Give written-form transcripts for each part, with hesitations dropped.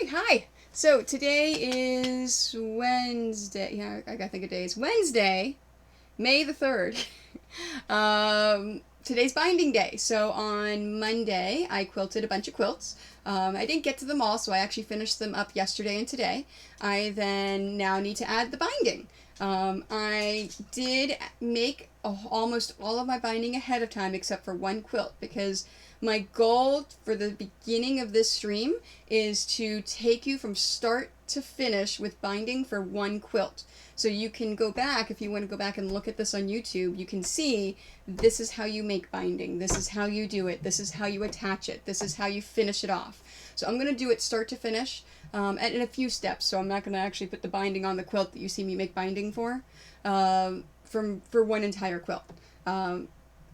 right, hi. So today is Wednesday. Yeah, I gotta think of days. Wednesday, May the 3rd. Today's binding day. So on Monday, I quilted a bunch of quilts. I didn't get to them all, so I actually finished them up yesterday and today. I then now need to add the binding. I did make almost all of my binding ahead of time except for one quilt because my goal for the beginning of this stream is to take you from start to finish with binding for one quilt. So you can go back, if you want to go back and look at this on YouTube, you can see this is how you make binding, this is how you do it, this is how you attach it, this is how you finish it off. So I'm going to do it start to finish and in a few steps. So I'm not going to actually put the binding on the quilt that you see me make binding for one entire quilt.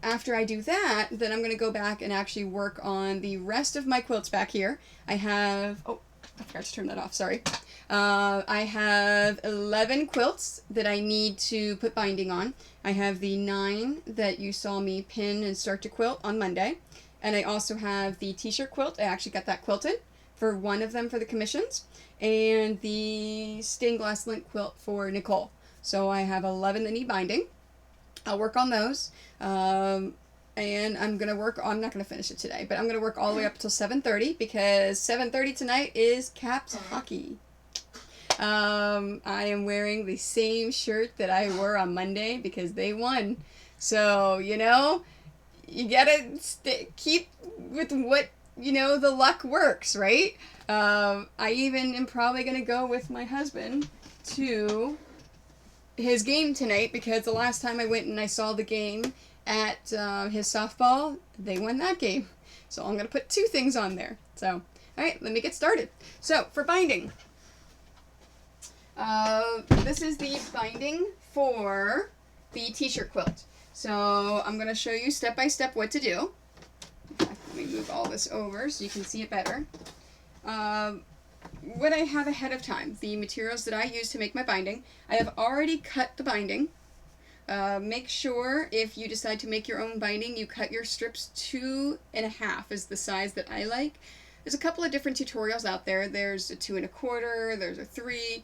After I do that, then I'm going to go back and actually work on the rest of my quilts back here. I have, oh, I forgot to turn that off, sorry. I have 11 quilts that I need to put binding on. I have the 9 that you saw me pin and start to quilt on Monday. And I also have the t-shirt quilt. I actually got that quilted for one of them for the commissions. And the stained glass lint quilt for Nicole. So I have 11 that need binding. I'll work on those. And I'm going to work, I'm not going to finish it today, but I'm going to work all the way up until 7:30 because 7:30 tonight is Caps hockey. I am wearing the same shirt that I wore on Monday because they won. So, you know, you gotta keep with what, you know, the luck works, right? I even am probably going to go with my husband to his game tonight because the last time I went and I saw the game at his softball, they won that game. So I'm going to put 2 things on there. So, alright, let me get started. So, for binding. This is the binding for the t-shirt quilt. So, I'm going to show you step by step what to do. In fact, let me move all this over so you can see it better. What I have ahead of time, the materials that I use to make my binding, I have already cut the binding. Make sure if you decide to make your own binding, you cut your strips 2.5 is the size that I like. There's a couple of different tutorials out there. There's a 2 1/4, there's a 3.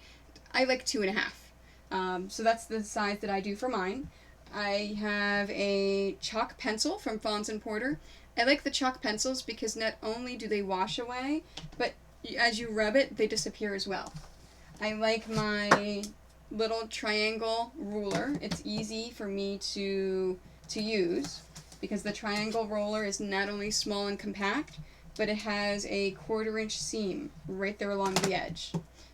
I like 2.5. So that's the size that I do for mine. I have a chalk pencil from Fons and Porter. I like the chalk pencils because not only do they wash away, but as you rub it, they disappear as well. I like my little triangle ruler. It's easy for me to use because the triangle roller is not only small and compact, but it has a 1/4 inch seam right there along the edge.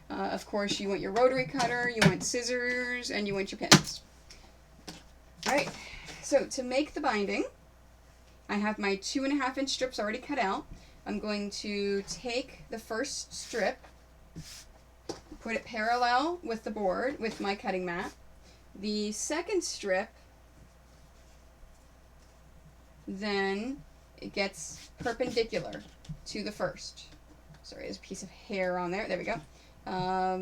Of course, you want your rotary cutter, you want scissors, and you want your pins. Alright, so to make the binding, I have my 2.5 inch strips already cut out. I'm going to take the first strip, put it parallel with the board with my cutting mat. The second strip, then it gets perpendicular to the first. Sorry, there's a piece of hair on there. There we go.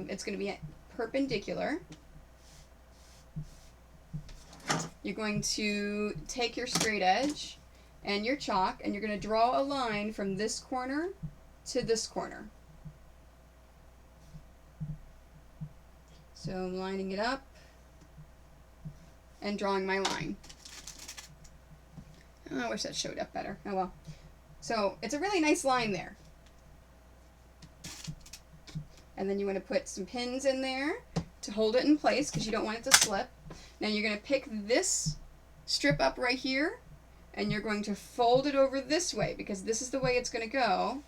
It's going to be perpendicular. You're going to take your straight edge and your chalk, and you're going to draw a line from this corner to this corner. So I'm lining it up and drawing my line. Oh, I wish that showed up better. Oh well. So it's a really nice line there. And then you want to put some pins in there to hold it in place because you don't want it to slip. Now you're going to pick this strip up right here and you're going to fold it over this way because this is the way it's going to go.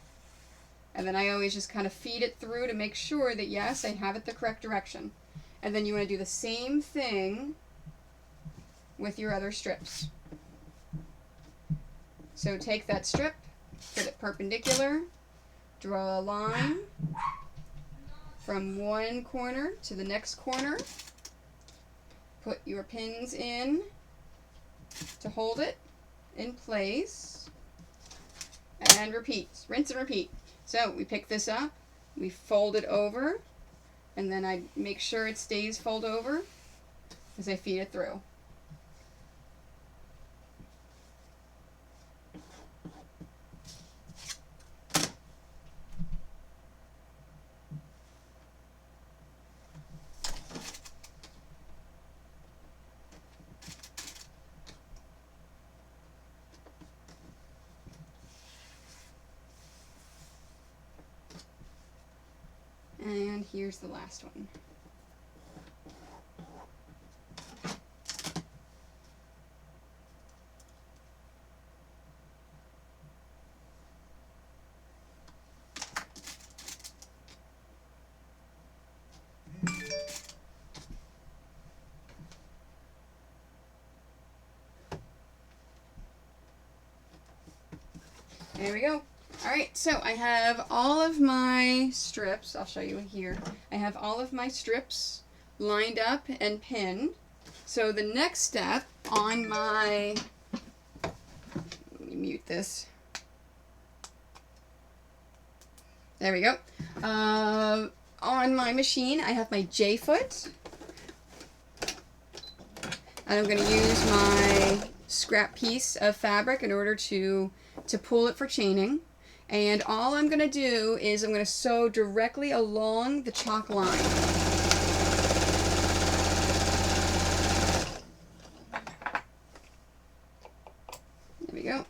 And then I always just kind of feed it through to make sure that yes, I have it the correct direction. And then you want to do the same thing with your other strips. So take that strip, put it perpendicular, draw a line from one corner to the next corner, put your pins in to hold it in place, and repeat. Rinse and repeat. So we pick this up, we fold it over, and then I make sure it stays fold over as I feed it through. here's the last one. There we go. Alright, so I have all of my strips. I'll show you here. I have all of my strips lined up and pinned. So the next step on my... Let me mute this. There we go. On my machine, I have my J-foot. And I'm going to use my scrap piece of fabric in order to pull it for chaining. And all I'm going to do is I'm going to sew directly along the chalk line. There we go.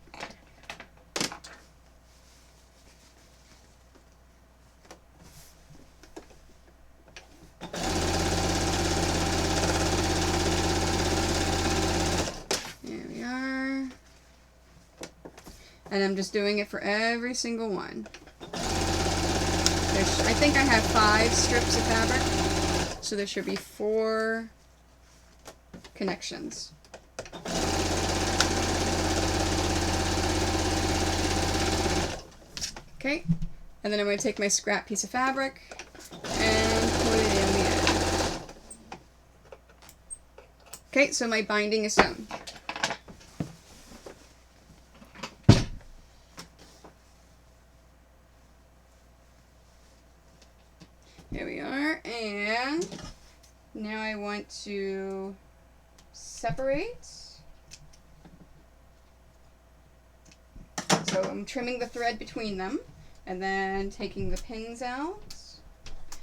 And I'm just doing it for every single one. I think I have 5 strips of fabric, so there should be 4 connections. Okay, and then I'm going to take my scrap piece of fabric and put it in the end. Okay, so my binding is sewn. Here we are, and now I want to separate. So I'm trimming the thread between them and then taking the pins out.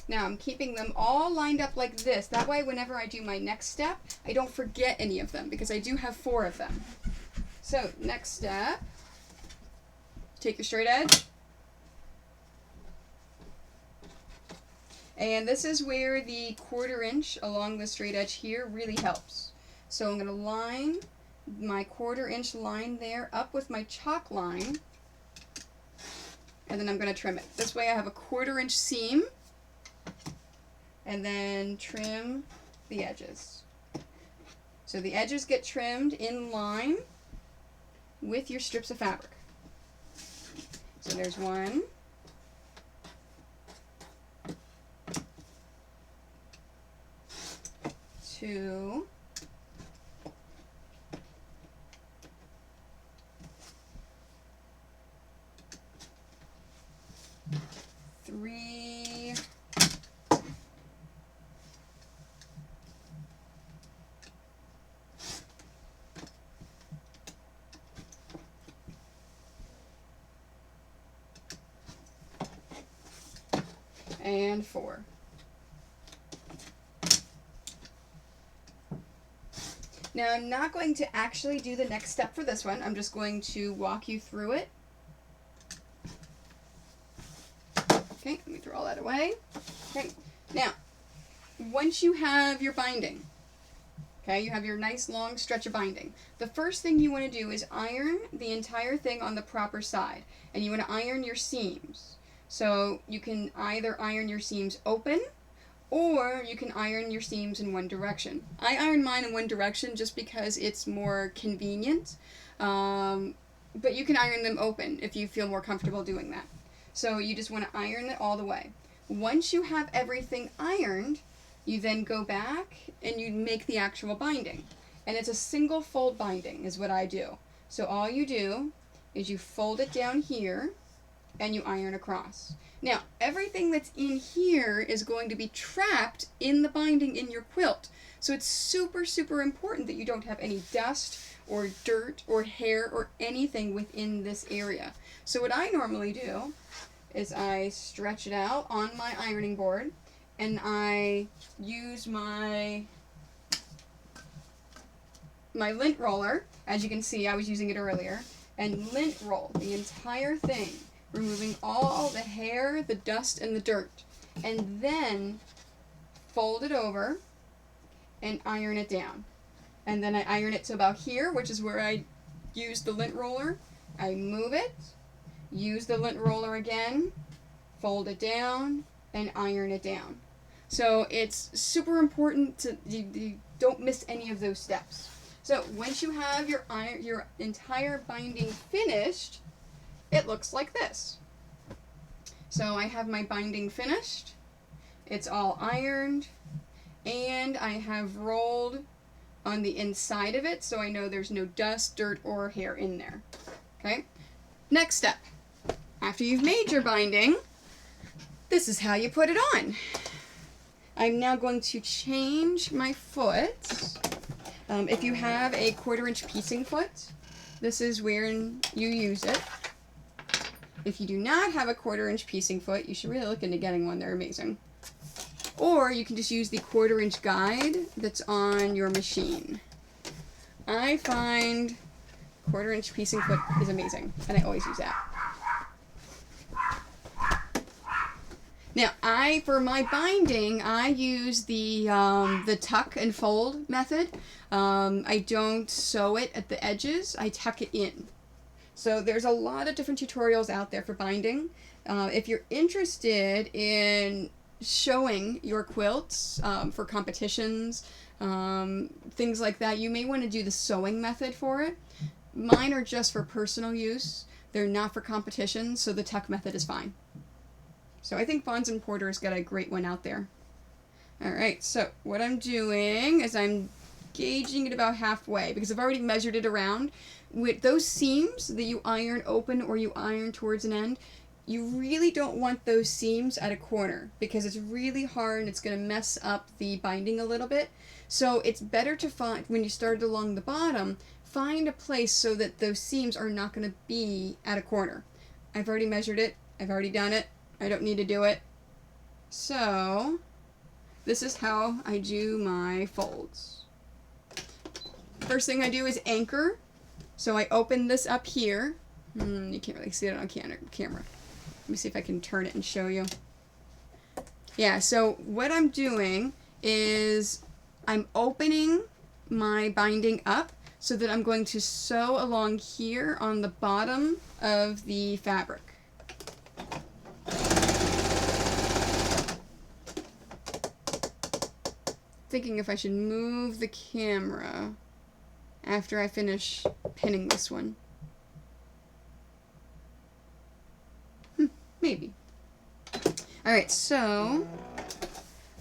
Now I'm keeping them all lined up like this. That way whenever I do my next step, I don't forget any of them because I do have 4 of them. So next step, take your straight edge. And this is where the 1/4 inch along the straight edge here really helps. So I'm going to line my 1/4 inch line there up with my chalk line, and then I'm going to trim it. This way I have a 1/4 inch seam, and then trim the edges. So the edges get trimmed in line with your strips of fabric. So there's 1. 2, 3, 4. Now I'm not going to actually do the next step for this one. I'm just going to walk you through it. Okay, let me throw all that away. Okay, now, once you have your binding, okay, you have your nice long stretch of binding, the first thing you want to do is iron the entire thing on the proper side. And you want to iron your seams. So you can either iron your seams open, or you can iron your seams in one direction. I iron mine in one direction just because it's more convenient, but you can iron them open if you feel more comfortable doing that. So you just want to iron it all the way. Once you have everything ironed, you then go back and you make the actual binding. And it's a single fold binding is what I do. So all you do is you fold it down here and you iron across. Now, everything that's in here is going to be trapped in the binding in your quilt. So it's super, super important that you don't have any dust or dirt or hair or anything within this area. So what I normally do is I stretch it out on my ironing board and I use my lint roller. As you can see, I was using it earlier, and lint roll the entire thing, removing all the hair, the dust, and the dirt. and then fold it over and iron it down. And then I iron it to about here, which is where I use the lint roller. I move it, use the lint roller again, fold it down, and iron it down. So it's super important to you don't miss any of those steps. So once you have your entire binding finished, it looks like this. So I have my binding finished. It's all ironed, and I have rolled on the inside of it, so I know there's no dust, dirt, or hair in there. Okay? Next step. After you've made your binding, this is how you put it on. I'm now going to change my foot. If you have a 1/4-inch piecing foot, this is where you use it. If you do not have a 1/4-inch piecing foot, you should really look into getting one. They're amazing. Or you can just use the 1/4-inch guide that's on your machine. I find 1/4-inch piecing foot is amazing, and I always use that. Now, for my binding, I use the tuck and fold method. I don't sew it at the edges. I tuck it in. So there's a lot of different tutorials out there for binding. If you're interested in showing your quilts for competitions, things like that, you may want to do the sewing method for it. Mine are just for personal use. They're not for competitions, so the tuck method is fine. So I think Fons and Porter's got a great one out there. Alright, so what I'm doing is I'm gauging it about halfway because I've already measured it around. With those seams that you iron open or you iron towards an end, you really don't want those seams at a corner because it's really hard and it's going to mess up the binding a little bit. So it's better to find, when you start along the bottom, find a place so that those seams are not going to be at a corner. I've already measured it. I've already done it. I don't need to do it. So this is how I do my folds. First thing I do is anchor. So I open this up here. You can't really see it on camera. Let me see if I can turn it and show you. Yeah, so what I'm doing is I'm opening my binding up so that I'm going to sew along here on the bottom of the fabric. Thinking if I should move the camera after I finish pinning this one. Maybe. Alright, so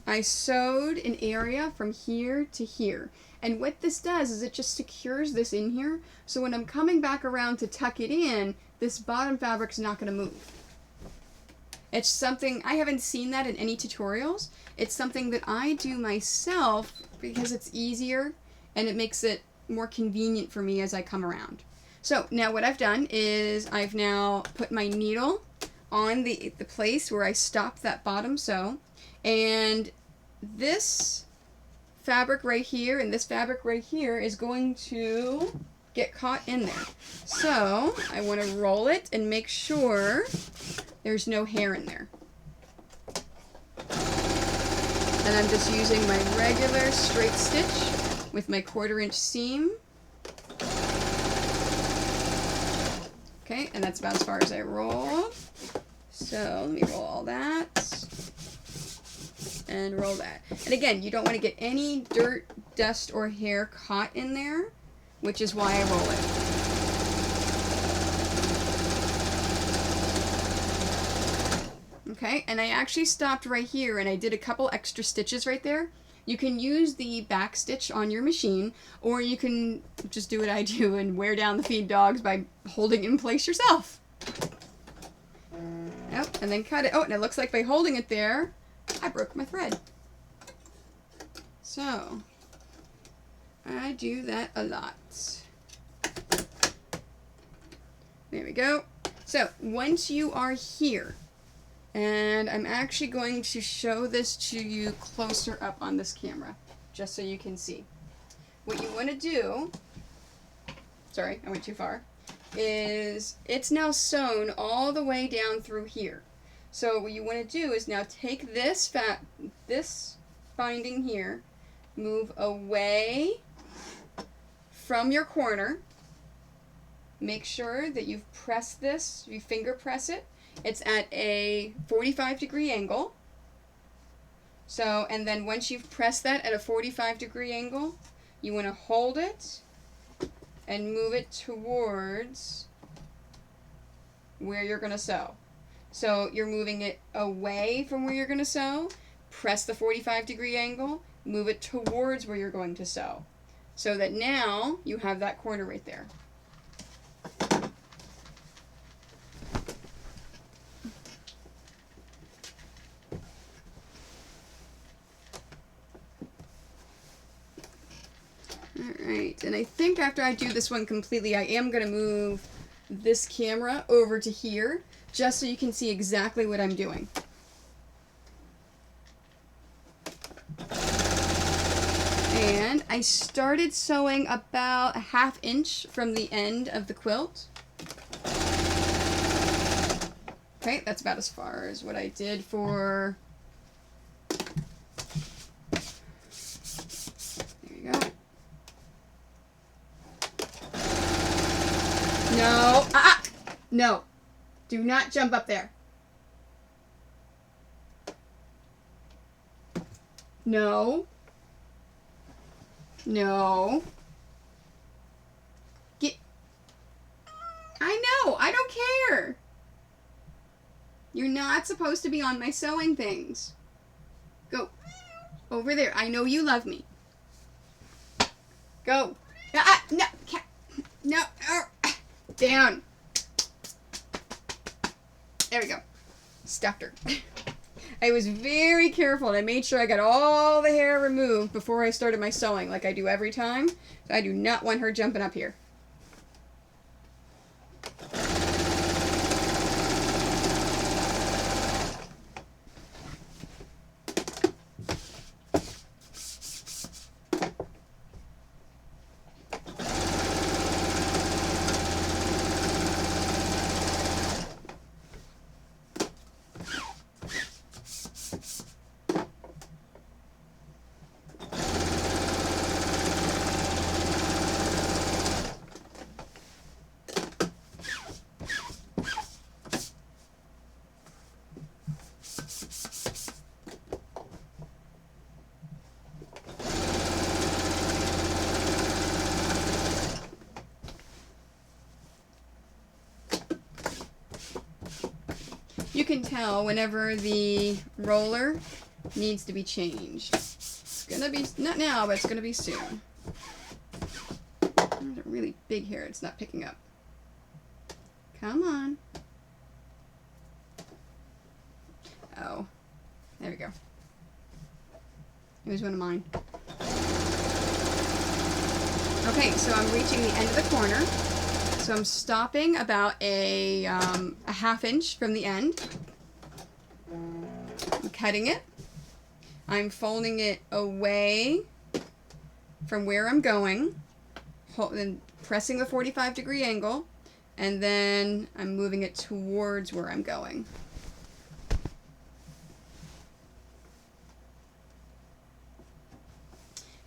I sewed an area from here to here. And what this does is it just secures this in here. So when I'm coming back around to tuck it in, this bottom fabric's not going to move. It's something, I haven't seen that in any tutorials. It's something that I do myself because it's easier and it makes it more convenient for me as I come around. So now what I've done is I've now put my needle on the place where I stopped that bottom sew, and this fabric right here and this fabric right here is going to get caught in there. So I want to roll it and make sure there's no hair in there. And I'm just using my regular straight stitch with my 1/4-inch seam. Okay, and that's about as far as I roll. So let me roll all that. And roll that. And again, you don't want to get any dirt, dust, or hair caught in there, which is why I roll it. Okay, and I actually stopped right here and I did a couple extra stitches right there. You can use the back stitch on your machine, or you can just do what I do and wear down the feed dogs by holding it in place yourself. Oh, and then cut it. Oh, and it looks like by holding it there, I broke my thread. So, I do that a lot. There we go. So, once you are here, and I'm actually going to show this to you closer up on this camera, just so you can see. What you want to do, sorry, I went too far, is it's now sewn all the way down through here. So what you want to do is now take this binding here, move away from your corner. Make sure that you've pressed this, you finger press it. It's at a 45-degree angle. So, and then once you've pressed that at a 45-degree angle, you want to hold it and move it towards where you're going to sew. So you're moving it away from where you're going to sew, press the 45-degree angle, move it towards where you're going to sew. So that now you have that corner right there. Alright, and I think after I do this one completely, I am going to move this camera over to here, just so you can see exactly what I'm doing. And I started sewing about a 1/2 inch from the end of the quilt. Okay, that's about as far as what I did for... There you go. No. No. Do not jump up there. No. No. Get... I know. I don't care. You're not supposed to be on my sewing things. Go. Over there. I know you love me. Go. No. No. Down. There we go. Stuffed her. I was very careful and I made sure I got all the hair removed before I started my sewing, like I do every time. So I do not want her jumping up here. You can tell whenever the roller needs to be changed. It's gonna be, not now, but it's gonna be soon. There's a really big hair, it's not picking up. Come on. Oh, there we go. It was one of mine. Okay, so I'm reaching the end of the corner. So I'm stopping about a 1/2 inch from the end. I'm cutting it. I'm folding it away from where I'm going, then pressing the 45-degree angle, and then I'm moving it towards where I'm going.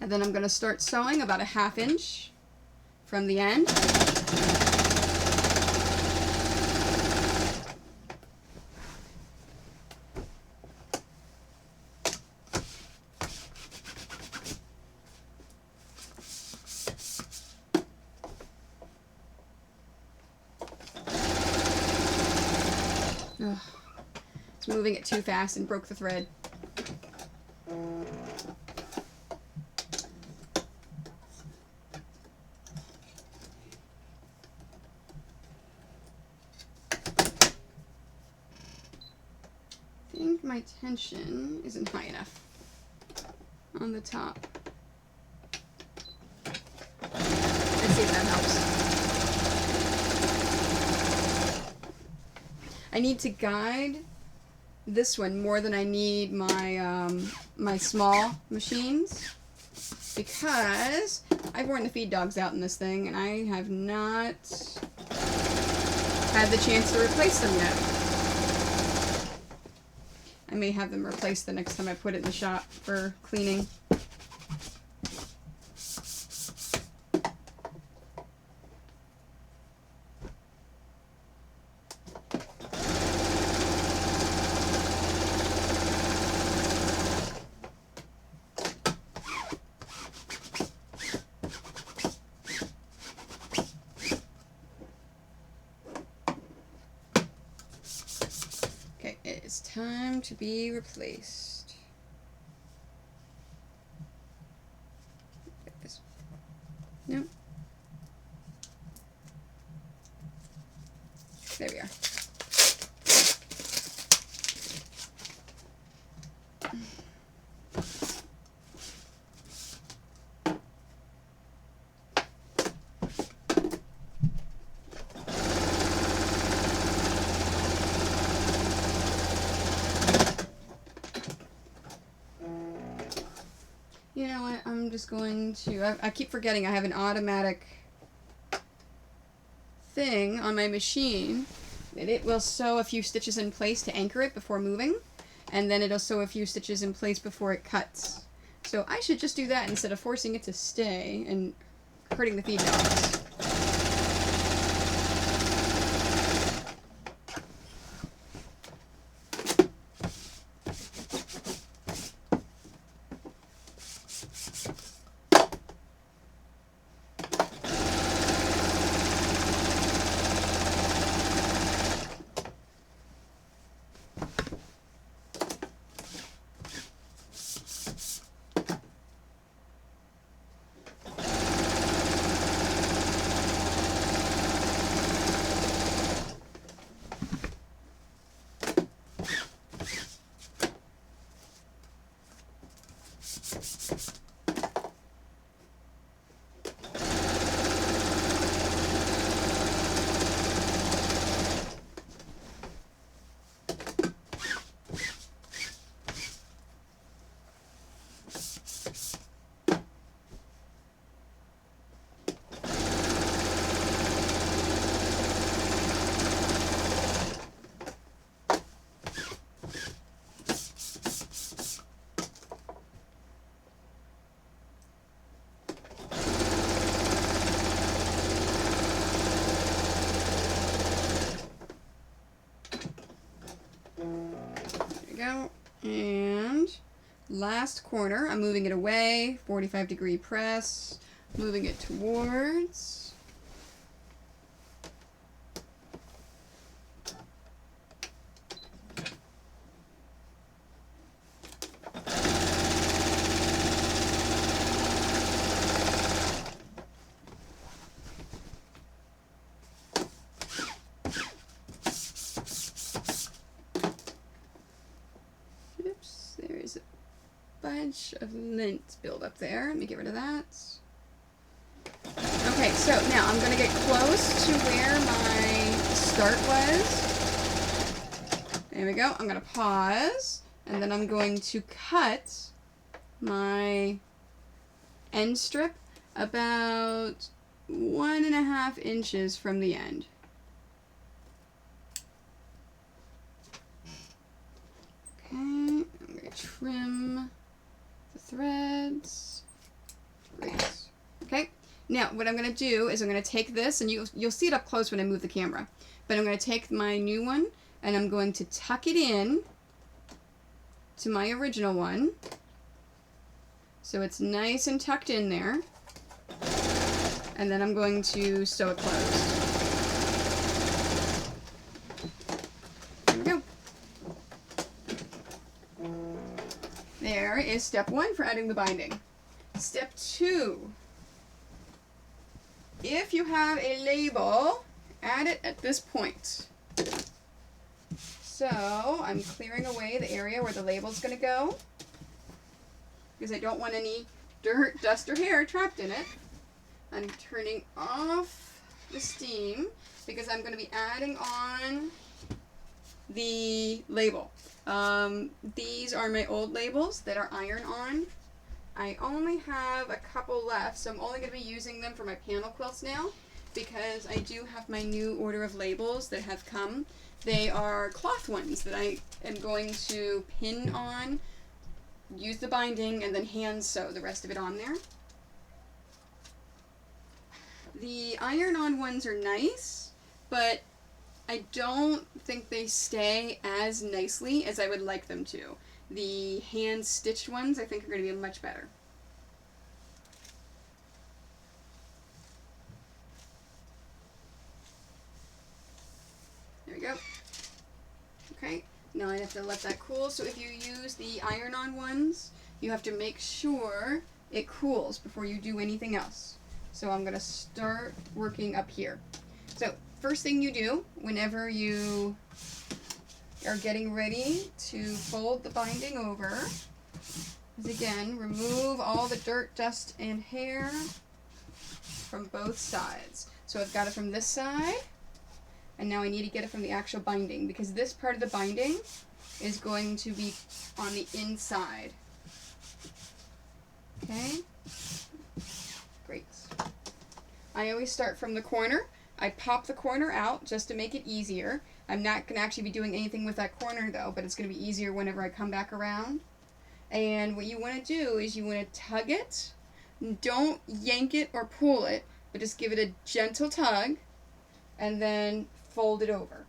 And then I'm going to start sewing about a 1/2 inch from the end. Ugh. It's moving it too fast and broke the thread. I think my tension isn't high enough on the top. Let's see if that helps. I need to guide this one more than I need my my small machines, because I've worn the feed dogs out in this thing and I have not had the chance to replace them yet. I may have them replaced the next time I put it in the shop for cleaning. It's time to be replaced. No. There we are. You know what, I'm just going to, I keep forgetting I have an automatic thing on my machine that it will sew a few stitches in place to anchor it before moving, and then it'll sew a few stitches in place before it cuts. So I should just do that instead of forcing it to stay and hurting the feed dogs. Go. And last corner, I'm moving it away, 45-degree press, moving it towards. Bunch of lint build up there. Let me get rid of that. Okay, so now I'm going to get close to where my start was. There we go. I'm going to pause, and then I'm going to cut my end strip about 1.5 inches from the end. Okay, I'm going to trim the threads. Great. Okay, now what I'm going to do is I'm going to take this, and you'll see it up close when I move the camera, but I'm going to take my new one and I'm going to tuck it in to my original one so it's nice and tucked in there, and then I'm going to sew it closed. There we go. There is step 1 for adding the binding. Step 2. If you have a label, add it at this point. So I'm clearing away the area where the label is going to go because I don't want any dirt, dust, or hair trapped in it. I'm turning off the steam because I'm going to be adding on the label. These are my old labels that are iron-on. I only have a couple left, so I'm only going to be using them for my panel quilts now because I do have my new order of labels that have come They are cloth ones that I am going to pin on, use the binding, and then hand sew the rest of it on there. The iron-on ones are nice, but I don't think they stay as nicely as I would like them to. The hand-stitched ones I think are going to be much better. There we go. Okay, now I have to let that cool. So if you use the iron-on ones, you have to make sure it cools before you do anything else. So I'm going to start working up here. So first thing you do whenever you are getting ready to fold the binding over is, again, remove all the dirt, dust, and hair from both sides. So I've got it from this side, and now I need to get it from the actual binding, because this part of the binding is going to be on the inside. Okay? Great. I always start from the corner. I pop the corner out just to make it easier. I'm not going to actually be doing anything with that corner though, but it's going to be easier whenever I come back around. And what you want to do is you want to tug it. Don't yank it or pull it, but just give it a gentle tug and then fold it over.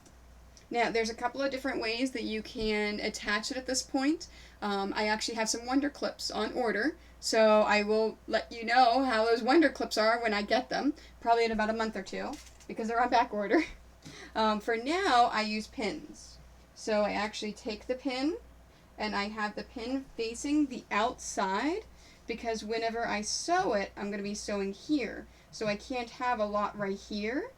Now, there's a couple of different ways that you can attach it at this point. I actually have some Wonder Clips on order, so I will let you know how those Wonder Clips are when I get them, probably in about a month or two, because they're on back order. For now, I use pins. So I actually take the pin, and I have the pin facing the outside, because whenever I sew it, I'm going to be sewing here. So I can't have a lot right here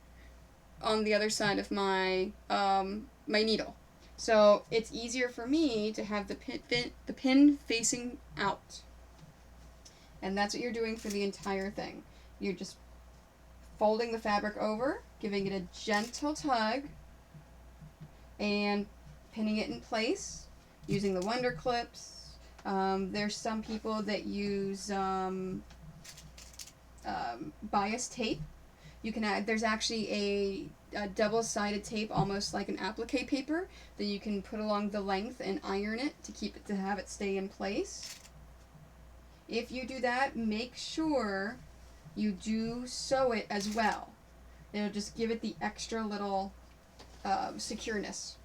on the other side of my my needle. So it's easier for me to have the pin facing out. And that's what you're doing for the entire thing. You're just folding the fabric over, giving it a gentle tug, and pinning it in place using the Wonder Clips. There's some people that use bias tape. You can add, there's actually a double-sided tape, almost like an applique paper, that you can put along the length and iron it to have it stay in place. If you do that, make sure you do sew it as well. It'll just give it the extra little secureness.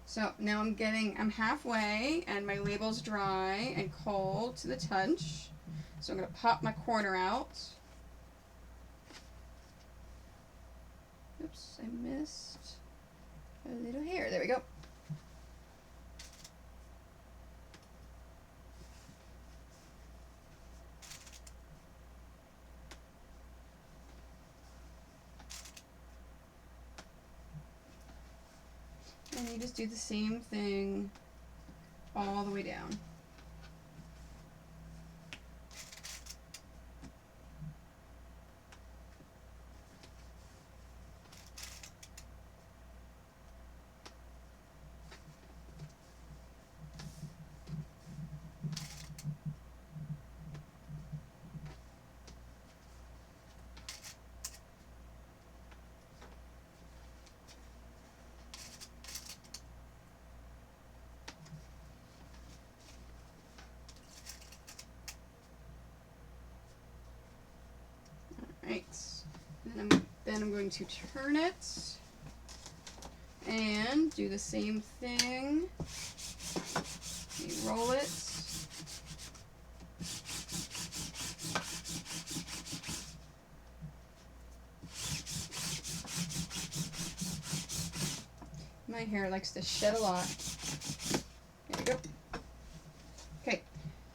So now I'm halfway, and my label's dry and cold to the touch. So I'm going to pop my corner out. Oops, I missed a little hair. There we go. And you just do the same thing all the way down. Right, then I'm going to turn it and do the same thing. You roll it. My hair likes to shed a lot. There we go. Okay,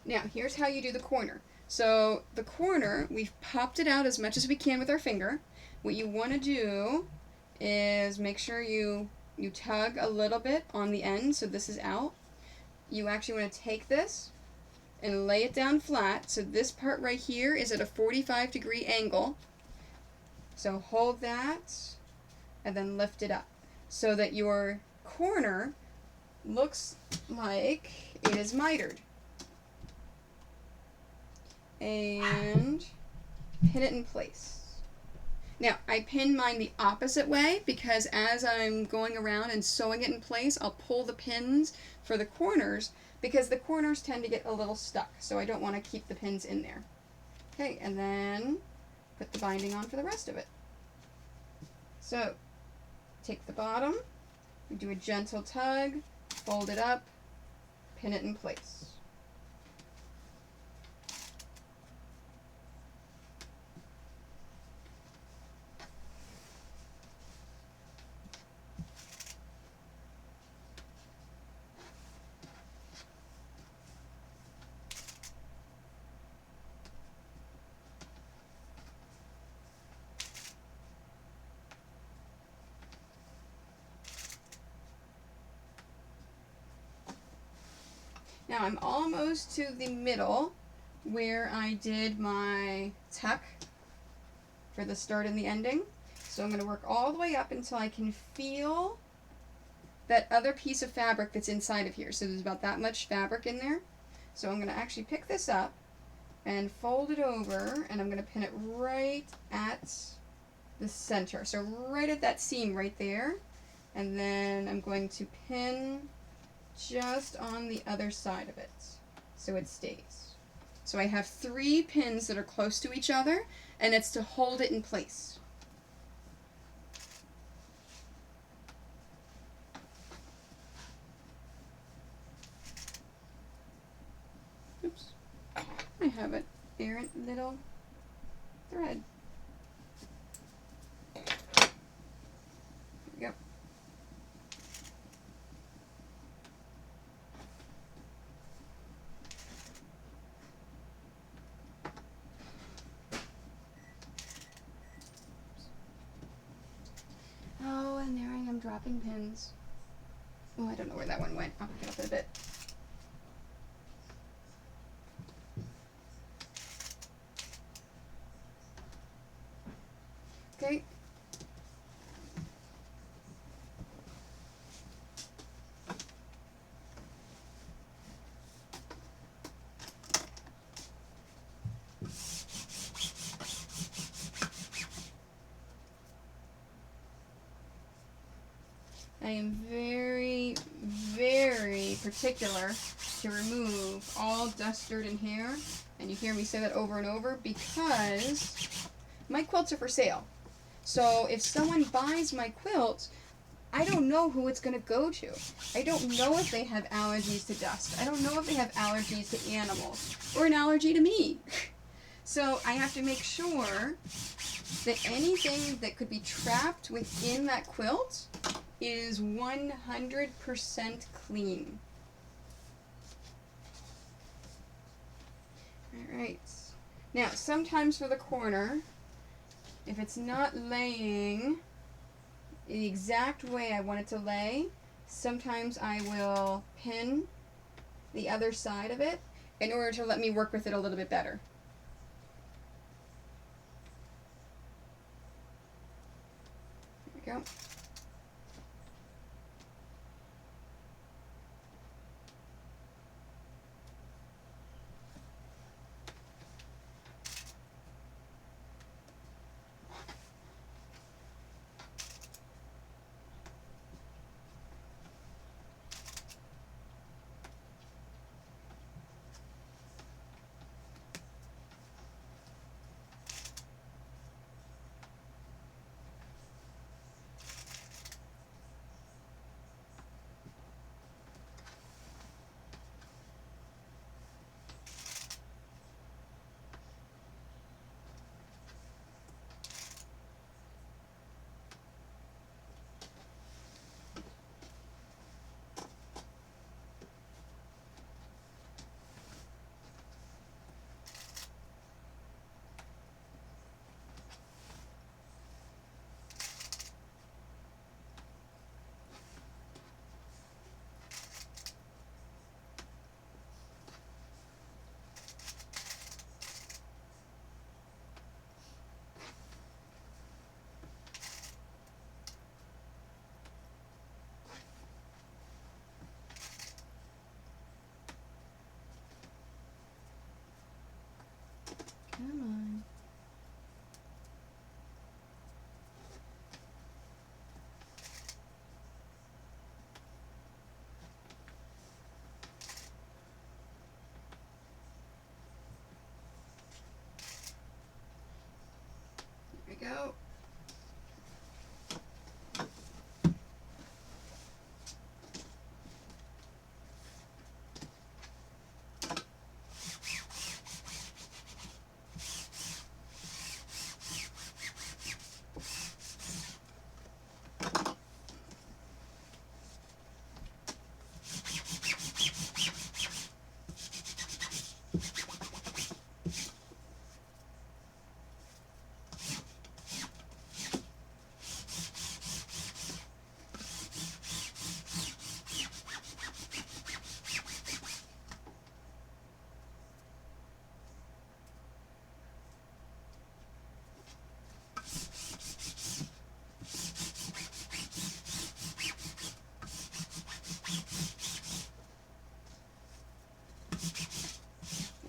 now here's how you do the corner. So the corner, we've popped it out as much as we can with our finger. What you want to do is make sure you tug a little bit on the end, so this is out. You actually want to take this and lay it down flat, so this part right here is at a 45-degree angle. So hold that and then lift it up so that your corner looks like it is mitered. And pin it in place. Now, I pin mine the opposite way because as I'm going around and sewing it in place, I'll pull the pins for the corners because the corners tend to get a little stuck, so I don't want to keep the pins in there. Okay, and then put the binding on for the rest of it. So, take the bottom, we do a gentle tug, fold it up, pin it in place. Now I'm almost to the middle where I did my tuck for the start and the ending. So I'm going to work all the way up until I can feel that other piece of fabric that's inside of here. So there's about that much fabric in there. So I'm going to actually pick this up and fold it over, and I'm going to pin it right at the center. So right at that seam right there. And then I'm going to pin just on the other side of it so it stays. So I have 3 pins that are close to each other, and it's to hold it in place. Oops. I have an errant little thread. There we go. Oh, and there I am dropping pins. Oh, I don't know where that one went. I'll pick it up in a bit. Okay. I am very, very particular to remove all dust, dirt, and hair. And you hear me say that over and over because my quilts are for sale. So if someone buys my quilt, I don't know who it's going to go to. I don't know if they have allergies to dust. I don't know if they have allergies to animals or an allergy to me. So I have to make sure that anything that could be trapped within that quilt is 100% clean. Alright. Now, sometimes for the corner, if it's not laying the exact way I want it to lay, sometimes I will pin the other side of it in order to let me work with it a little bit better. There we go.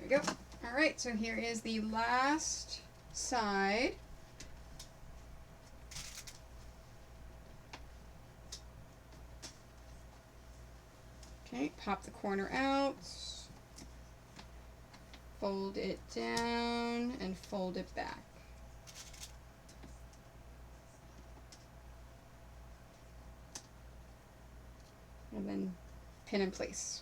we go. All right, so here is the last side. Okay, pop the corner out, fold it down, and fold it back. And then pin in place.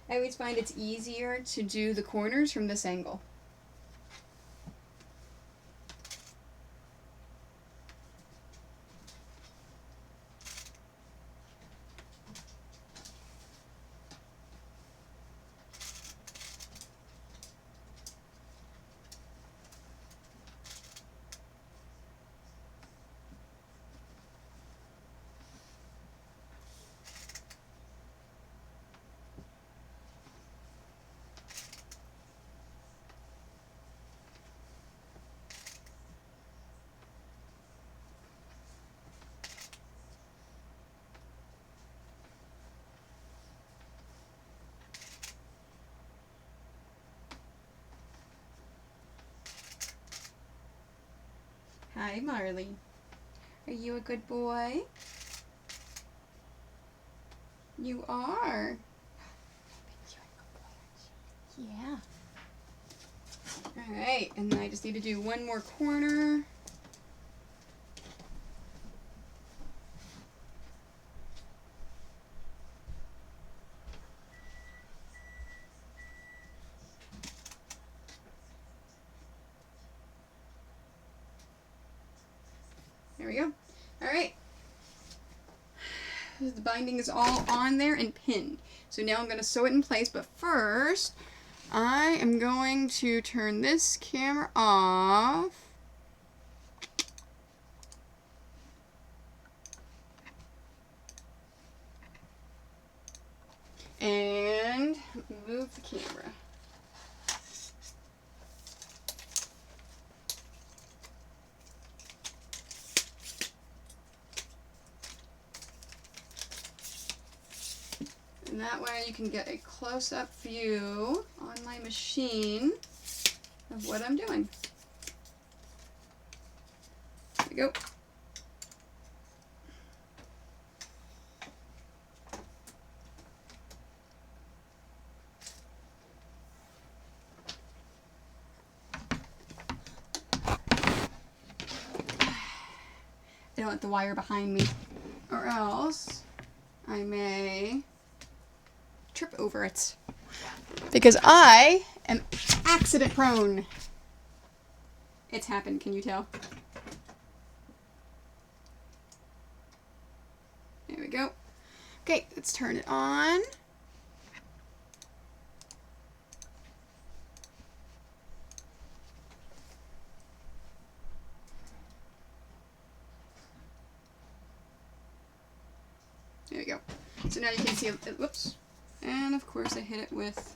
I always find it's easier to do the corners from this angle. Hi, Marley. Are you a good boy? You are. Yeah. Alright, and then I just need to do one more corner. There we go. Alright. The binding is all on there and pinned. So now I'm going to sew it in place, but first I am going to turn this camera off. And move the camera. And that way you can get a close-up view on my machine of what I'm doing. There we go. I don't want the wire behind me, or else I may trip over it. Because I am accident prone. It's happened, can you tell? There we go. Okay, let's turn it on. There we go. So now you can see it, whoops. And of course I hit it with,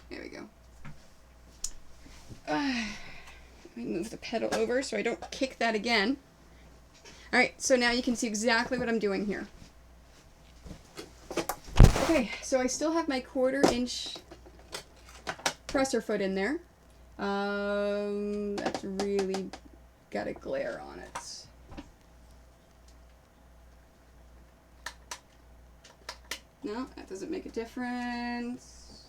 there we go. Let me move the pedal over so I don't kick that again. Alright, so now you can see exactly what I'm doing here. Okay, so I still have my 1/4" presser foot in there. That's really got a glare on it. No, that doesn't make a difference.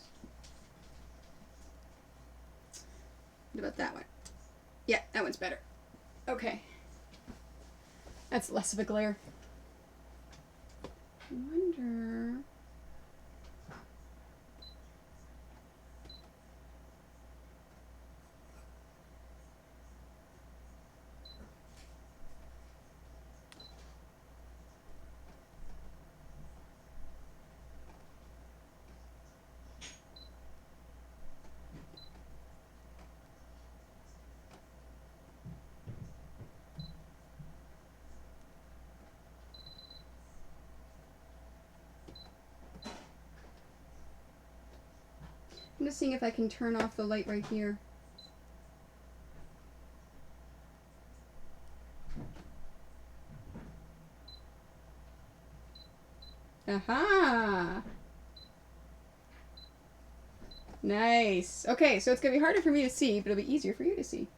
What about that one? Yeah, that one's better. Okay. That's less of a glare. I wonder... I'm just seeing if I can turn off the light right here. Aha! Nice. Okay, so it's going to be harder for me to see, but it'll be easier for you to see.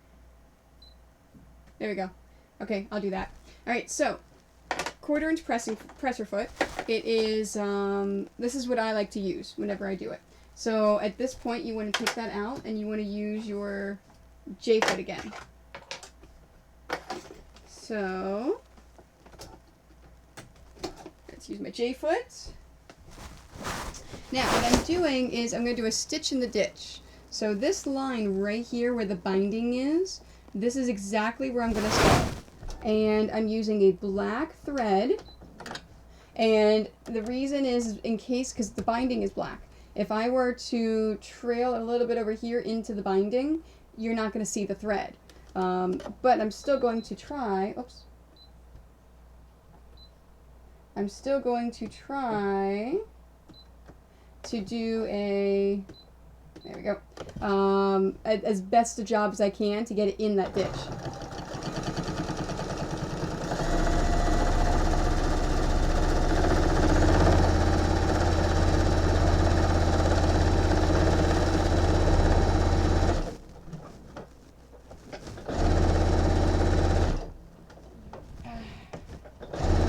There we go. Okay, I'll do that. All right, so 1/4 inch presser foot. It is, this is what I like to use whenever I do it. So at this point, you want to take that out and you want to use your J-foot again. So let's use my J-foot. Now what I'm doing is I'm going to do a stitch in the ditch. So this line right here where the binding is, this is exactly where I'm going to start. And I'm using a black thread. And the reason is in case, because the binding is black. If I were to trail a little bit over here into the binding, you're not going to see the thread. But I'm still going to try, oops. I'm still going to try to do a, there we go, as best a job as I can to get it in that ditch.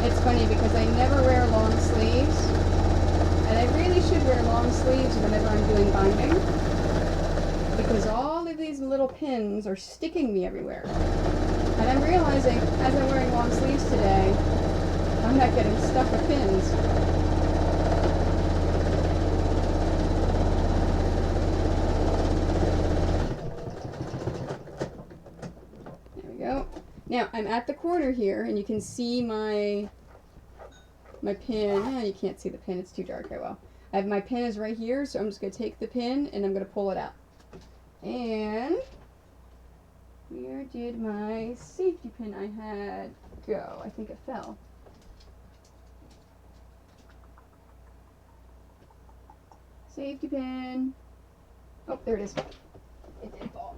It's funny because I never wear long sleeves, and I really should wear long sleeves whenever I'm doing binding, because all of these little pins are sticking me everywhere. And I'm realizing, as I'm wearing long sleeves today, I'm not getting stuck with pins. There we go. Now, I'm at the corner here, and you can see my pin. Oh, you can't see the pin. It's too dark. Oh, well. My pin is right here, so I'm just going to take the pin, and I'm going to pull it out. And where did my safety pin I had go? I think it fell. Safety pin. Oh, there it is. It did fall.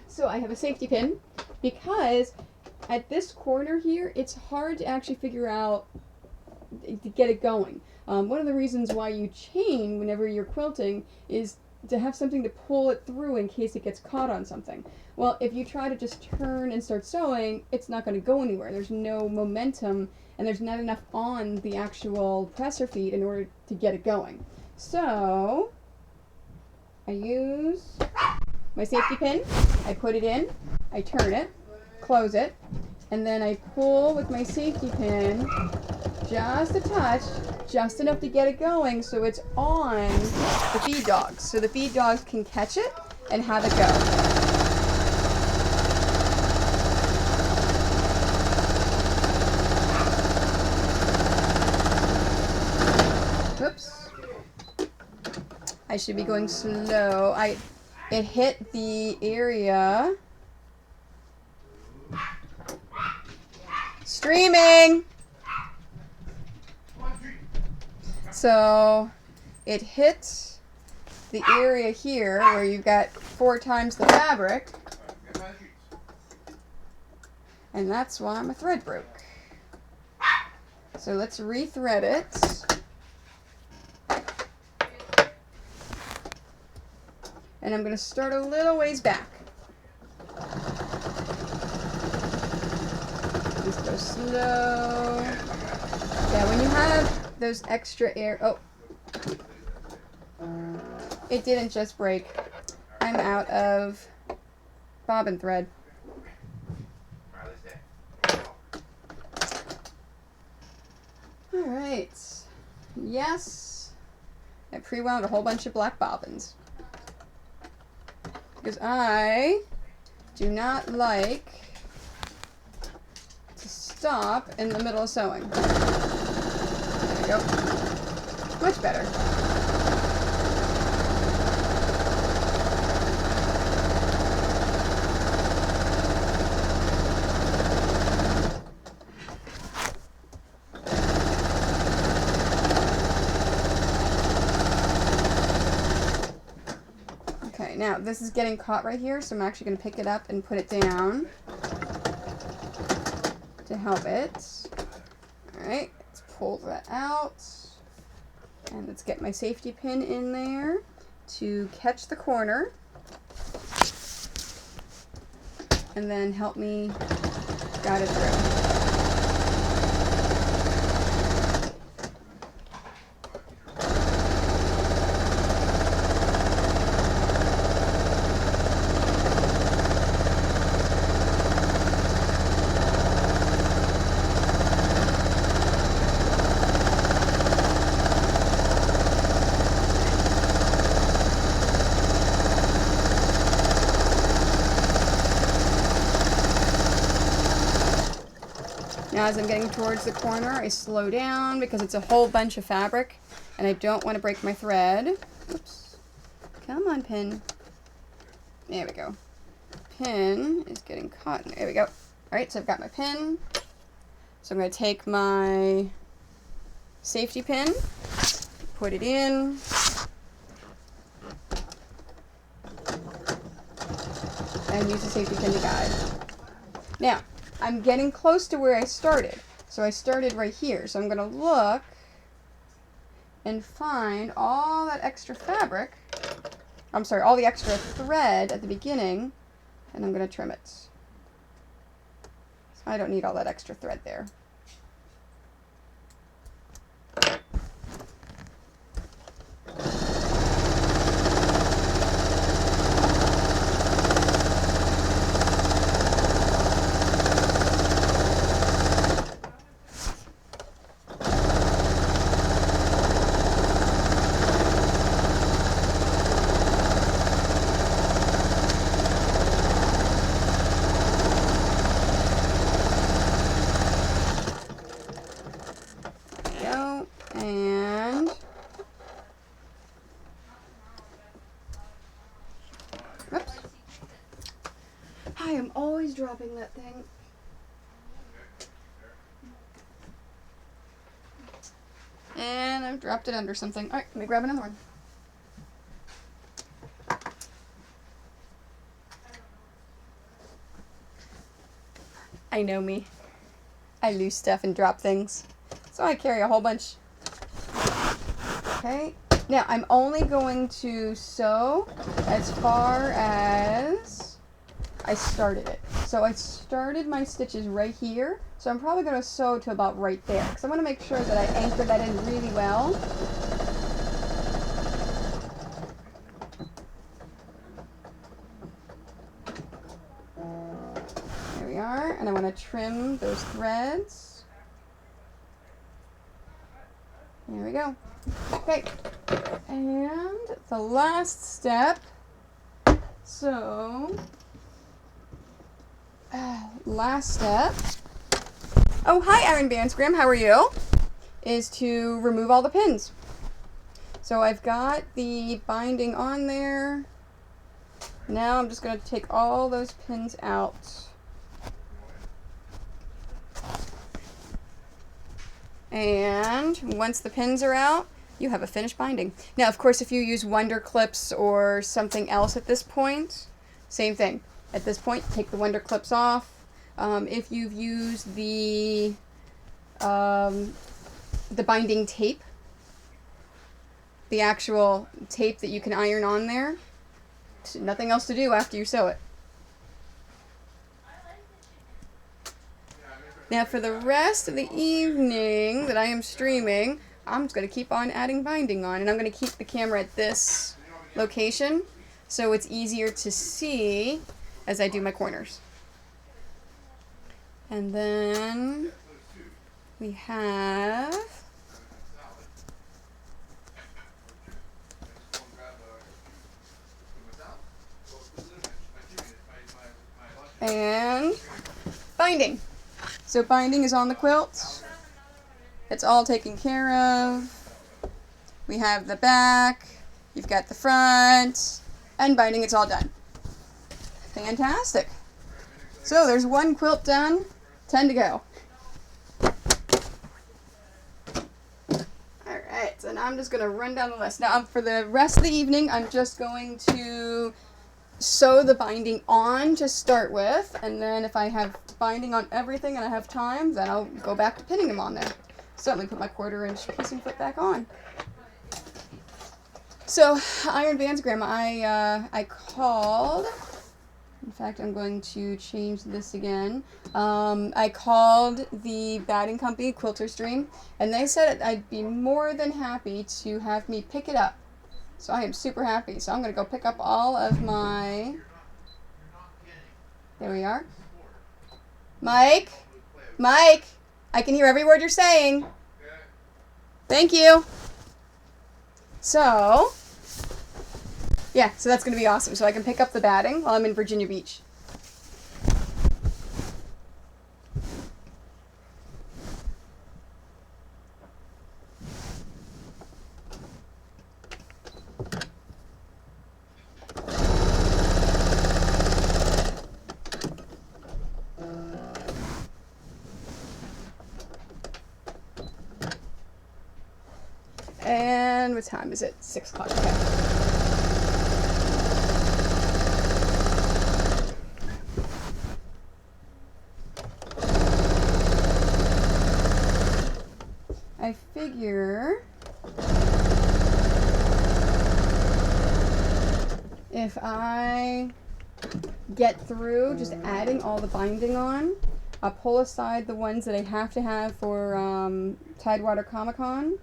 So I have a safety pin because at this corner here, it's hard to actually figure out to get it going. One of the reasons why you chain whenever you're quilting is to have something to pull it through in case it gets caught on something. Well, if you try to just turn and start sewing, it's not going to go anywhere. There's no momentum and there's not enough on the actual presser feet in order to get it going. So I use my safety pin, I put it in, I turn it, close it, and then I pull with my safety pin just a touch, just enough to get it going so it's on the feed dogs, so the feed dogs can catch it and have it go. Whoops. I should be going slow. It hit the area. Streaming! So it hit the area here where you've got 4 times the fabric. And that's why my thread broke. So let's rethread it. And I'm going to start a little ways back. Just go slow. Yeah, when you have those extra air... Oh. It didn't just break. I'm out of bobbin thread. Alright. Yes. I pre-wound a whole bunch of black bobbins. Because I do not like to stop in the middle of sewing. There we go. Much better. Now, this is getting caught right here, so I'm actually going to pick it up and put it down to help it. Alright, let's pull that out. And let's get my safety pin in there to catch the corner. And then help me guide it through. Now as I'm getting towards the corner, I slow down because it's a whole bunch of fabric and I don't want to break my thread. Oops. Come on, pin. There we go. Pin is getting caught. There we go. Alright, so I've got my pin. So I'm going to take my safety pin, put it in, and use the safety pin to guide. Now, I'm getting close to where I started. So I started right here. So I'm going to look and find all that extra fabric. I'm sorry, all the extra thread at the beginning. And I'm going to trim it. So I don't need all that extra thread there. And oops. I am always dropping that thing. And I've dropped it under something. Alright, let me grab another one. I know me. I lose stuff and drop things. So I carry a whole bunch. Okay. Now I'm only going to sew as far as I started it. So I started my stitches right here. So I'm probably going to sew to about right there. Because I want to make sure that I anchor that in really well. There we are. And I want to trim those threads. There we go. Okay, and the last step, so, last step, oh hi Erin Bansgram, how are you? Is to remove all the pins. So I've got the binding on there. Now I'm just going to take all those pins out. And once the pins are out, you have a finished binding. Now, of course, if you use Wonder Clips or something else at this point, same thing. At this point, take the Wonder Clips off. If you've used the binding tape, the actual tape that you can iron on there, nothing else to do after you sew it. Now for the rest of the evening that I am streaming, I'm just going to keep on adding binding on, and I'm going to keep the camera at this location so it's easier to see as I do my corners. And then we have and binding. So binding is on the quilt. It's all taken care of. We have the back, you've got the front, and binding, it's all done. Fantastic. So there's one quilt done, 10 to go. Alright, and I'm just going to run down the list. Now for the rest of the evening, I'm just going to sew the binding on to start with, and then if I have binding on everything and I have time, then I'll go back to pinning them on there. So let me put my quarter-inch piecing foot back on. So, Iron Vansagram, I called. In fact, I'm going to change this again. I called the batting company, Quilter's Dream, and they said I'd be more than happy to have me pick it up. So I am super happy. So I'm going to go pick up all of my... There we are. Mike? Mike? I can hear every word you're saying. Thank you. So... yeah, so that's going to be awesome. So I can pick up the batting while I'm in Virginia Beach. And what time is it? 6 o'clock. Okay. I figure if I get through just adding all the binding on, I'll pull aside the ones that I have to have for Tidewater Comic Con,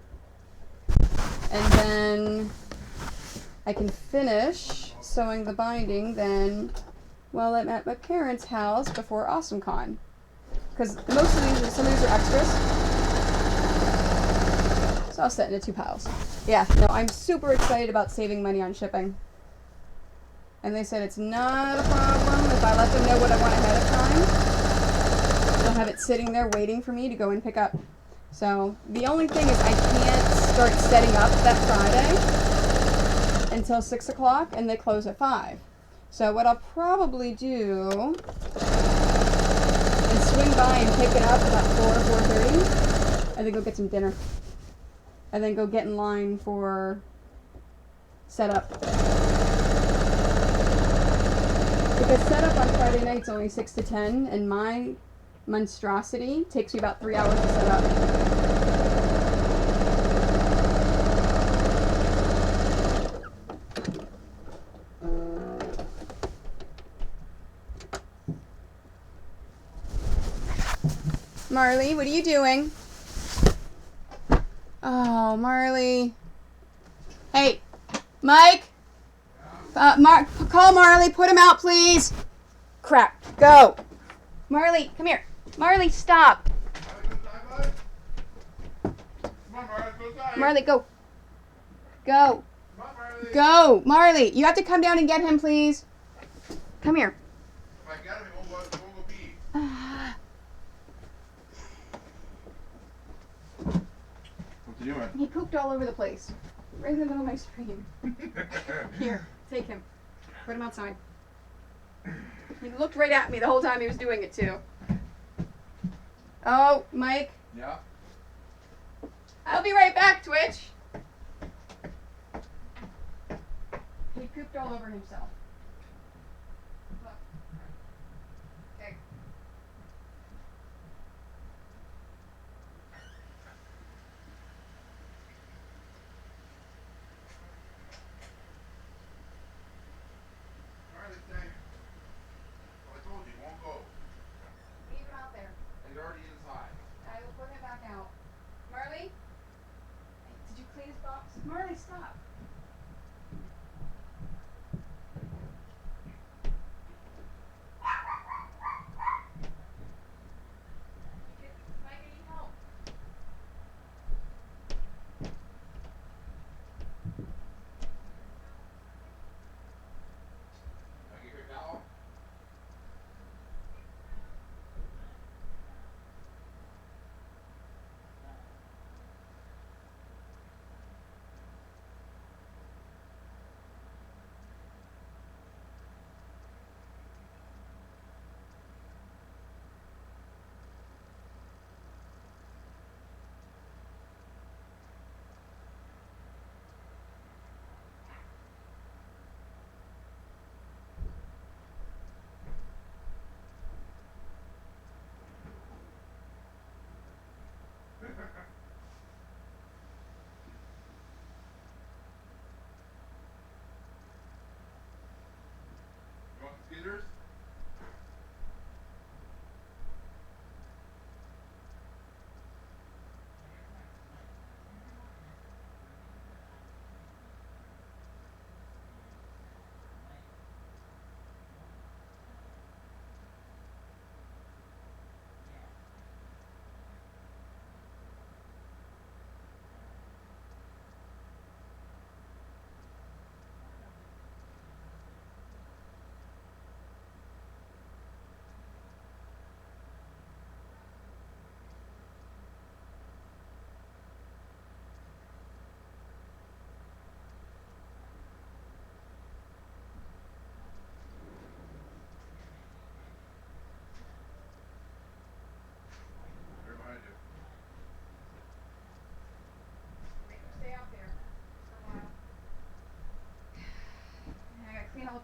and then I can finish sewing the binding then while I'm at my parents' house before AwesomeCon. Because most of these, some of these are extras. So I'll set into 2 piles. Yeah, no, I'm super excited about saving money on shipping. And they said it's not a problem if I let them know what I want ahead of time. They'll have it sitting there waiting for me to go and pick up. So the only thing is I can't start setting up that Friday until 6 o'clock, and they close at 5. So what I'll probably do is swing by and pick it up about 4:30, and then go get some dinner. And then go get in line for setup. Because setup on Friday night's only 6 to 10, and my monstrosity takes me about 3 hours to set up. Marley, what are you doing? Oh, Marley. Hey, Mike. Call Marley. Put him out, please. Crap. Go. Marley, come here. Marley, stop. Marley, go. Go. Go. Marley, you have to come down and get him, please. Come here. If I get him, he won't go pee. What's he doing? He pooped all over the place. Right in the middle of my screen. Here, take him. Put him outside. He looked right at me the whole time he was doing it, too. Oh, Mike. Yeah? I'll be right back, Twitch. He pooped all over himself. Look. Okay. Alright, this thing. Well, I told you, he won't go. Leave him out there. He's already inside. I will put him back out. Marley? Did you clean his box? Marley, stop. Mike, I need help. Can I get your towel?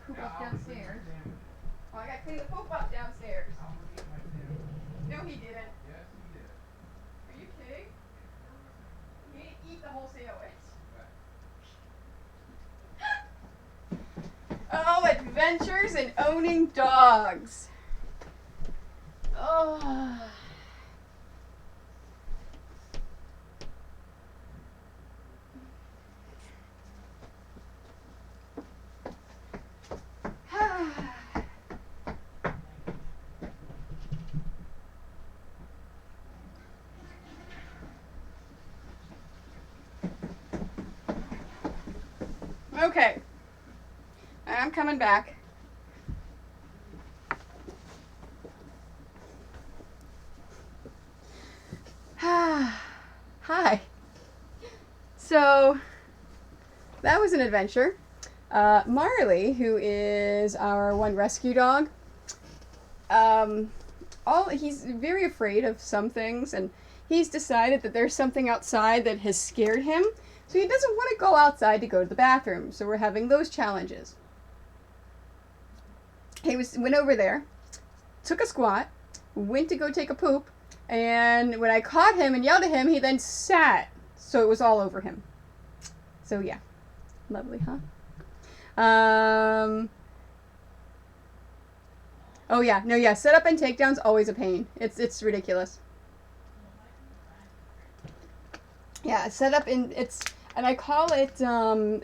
poop up downstairs. Oh, I gotta clean the poop up downstairs. No, he didn't. Yes, he did. Are you kidding? He didn't eat the whole sandwich. Oh, adventures in owning dogs. Oh. Okay. I'm coming back. Hi. So, that was an adventure. Marley, who is our one rescue dog, he's very afraid of some things, and he's decided that there's something outside that has scared him, so he doesn't want to go outside to go to the bathroom, so we're having those challenges. He went over there, took a squat, went to go take a poop, and when I caught him and yelled at him, he then sat, so it was all over him. So yeah, lovely, huh? Oh yeah, no, yeah, setup and takedown's always a pain. It's ridiculous. Yeah, setup and I call it,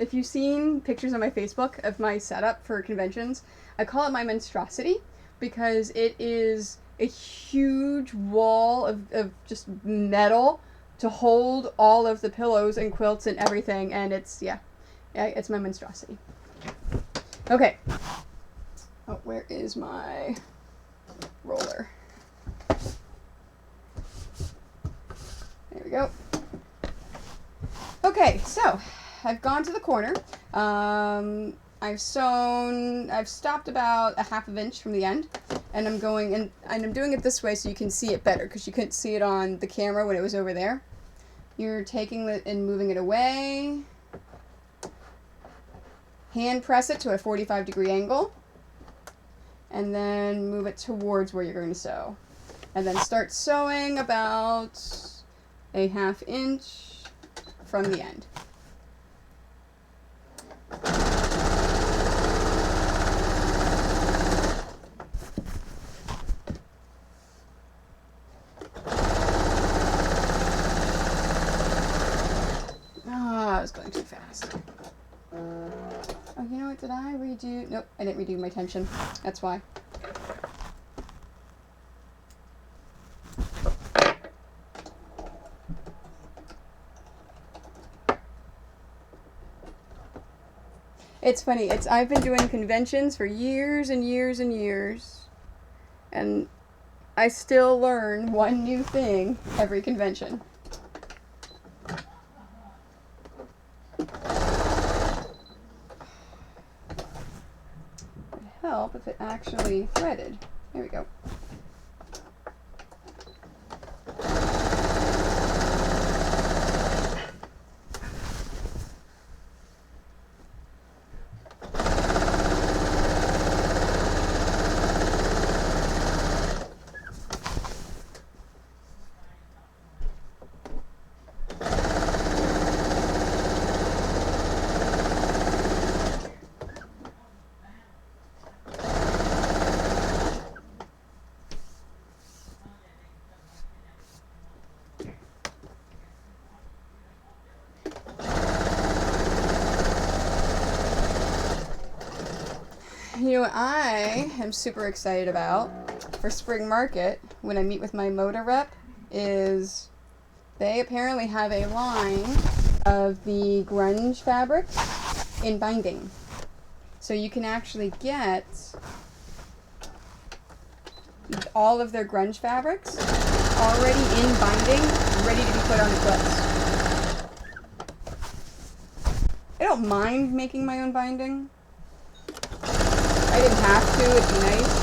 if you've seen pictures on my Facebook of my setup for conventions, I call it my monstrosity, because it is a huge wall of just metal to hold all of the pillows and quilts and everything, and it's my monstrosity. Okay. Oh, where is my roller? There we go. Okay, so I've gone to the corner. I've stopped about a half of an inch from the end, and I'm going, and I'm doing it this way so you can see it better, because you couldn't see it on the camera when it was over there. You're taking it and moving it away. Hand press it to a 45-degree angle, and then move it towards where you're going to sew. And then start sewing about a half inch from the end. I was going too fast. Oh, you know what? Did I redo? Nope, I didn't redo my tension. That's why. It's funny. I've been doing conventions for years and years and years, and I still learn one new thing every convention. Help if it actually threaded. There we go. You know what I am super excited about for spring market when I meet with my Moda rep is they apparently have a line of the grunge fabrics in binding. So you can actually get all of their grunge fabrics already in binding, ready to be put on the quilts. I don't mind making my own binding. I didn't have to, it'd be nice.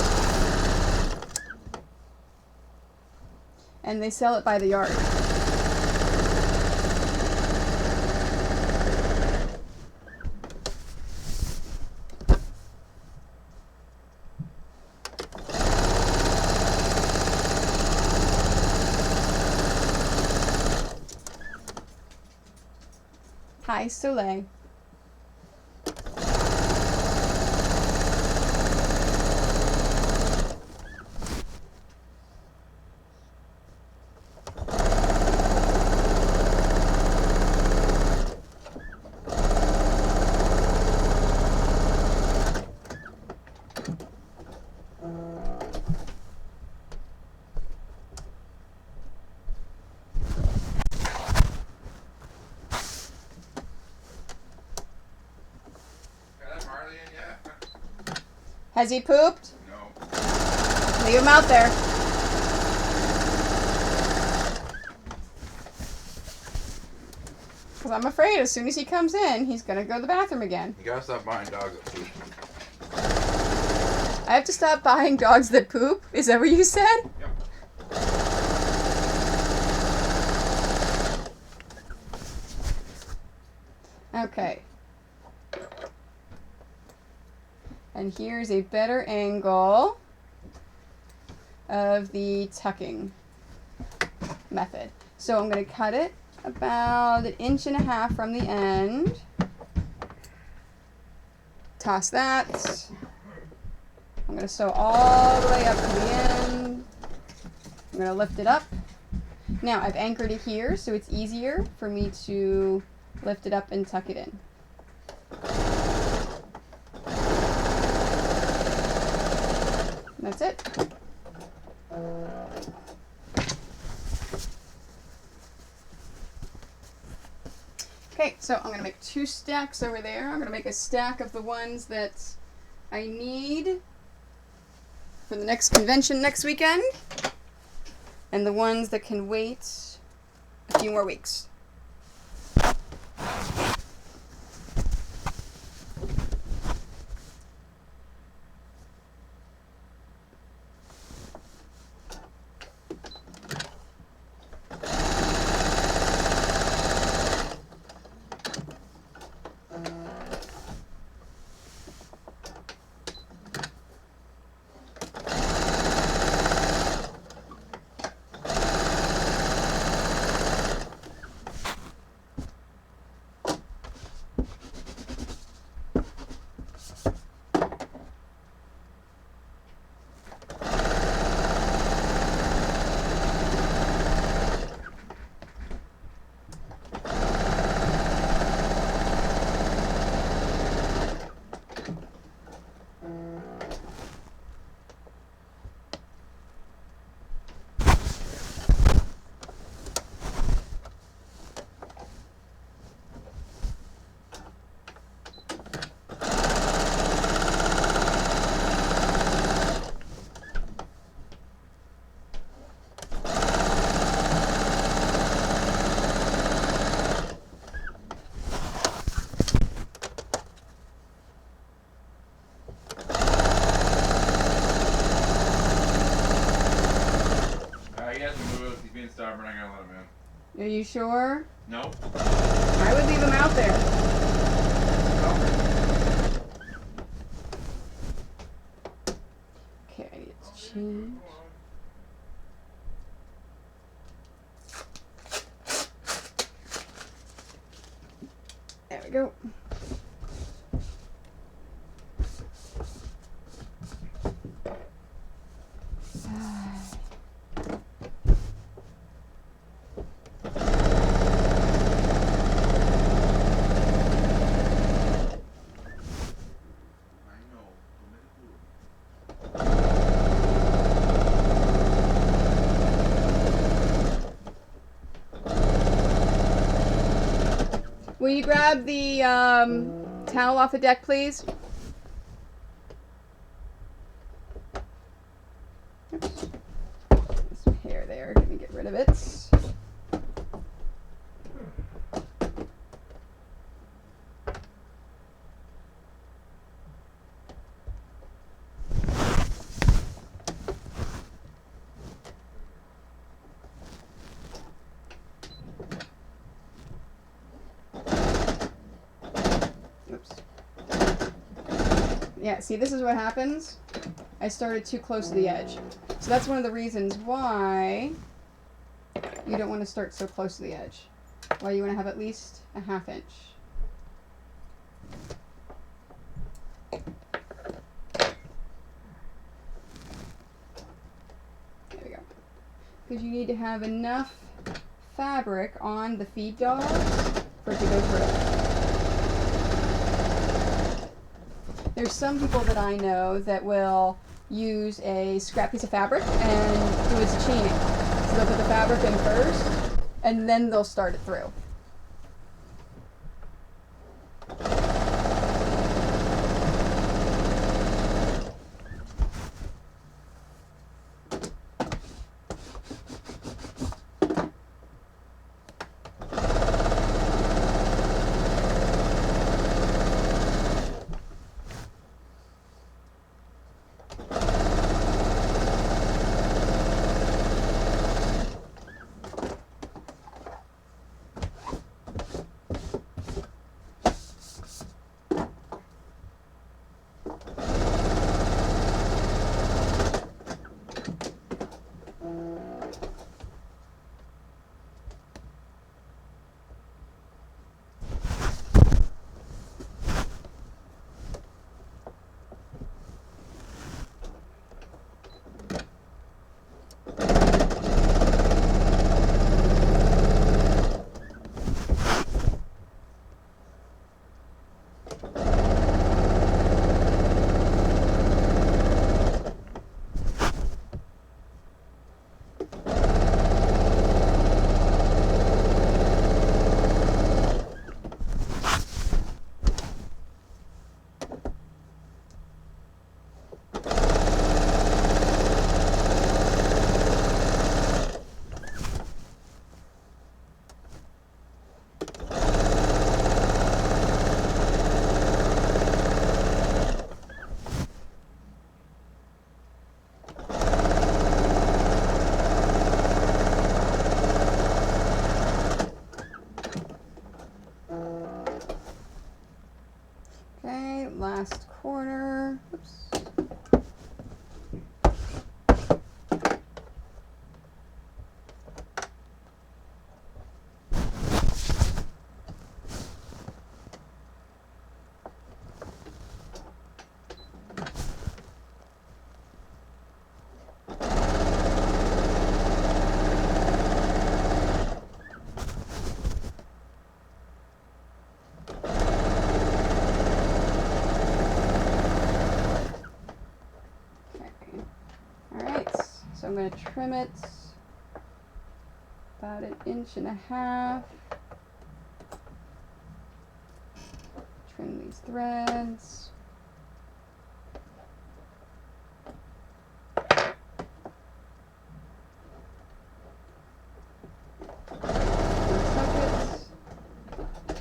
And they sell it by the yard. Hi, Soleil. Got that Marley in yet? Has he pooped? No. Leave him out there. Because I'm afraid as soon as he comes in, he's going to go to the bathroom again. You gotta stop buying dogs that poop. I have to stop buying dogs that poop? Is that what you said? Yep. Okay. And here's a better angle of the tucking method. So I'm going to cut it about 1.5 inches from the end. Toss that. I'm going to sew all the way up to the end. I'm going to lift it up. Now I've anchored it here so it's easier for me to lift it up and tuck it in. That's it. Okay, so I'm going to make 2 stacks over there. I'm going to make a stack of the ones that I need for the next convention next weekend, and the ones that can wait a few more weeks. He hasn't moved. He's being stubborn. I gotta let him in. Are you sure? Nope. I would leave him out there. Okay, I need to change. There we go. I know. Don't make it blue. Will you grab the towel off the deck, please? Oops. There's some hair there. Let me get rid of it. Oops. Yeah, see, this is what happens. I started too close to the edge. So that's one of the reasons why you don't want to start so close to the edge. Why you want to have at least a 1/2 inch. because you need to have enough fabric on the feed dogs for it to go through. There's some people that I know that will use a scrap piece of fabric and do its chaining. So they'll put the fabric in first, and then they'll start it through. Last corner. Oops. I'm going to trim it about 1.5 inches. Trim these threads.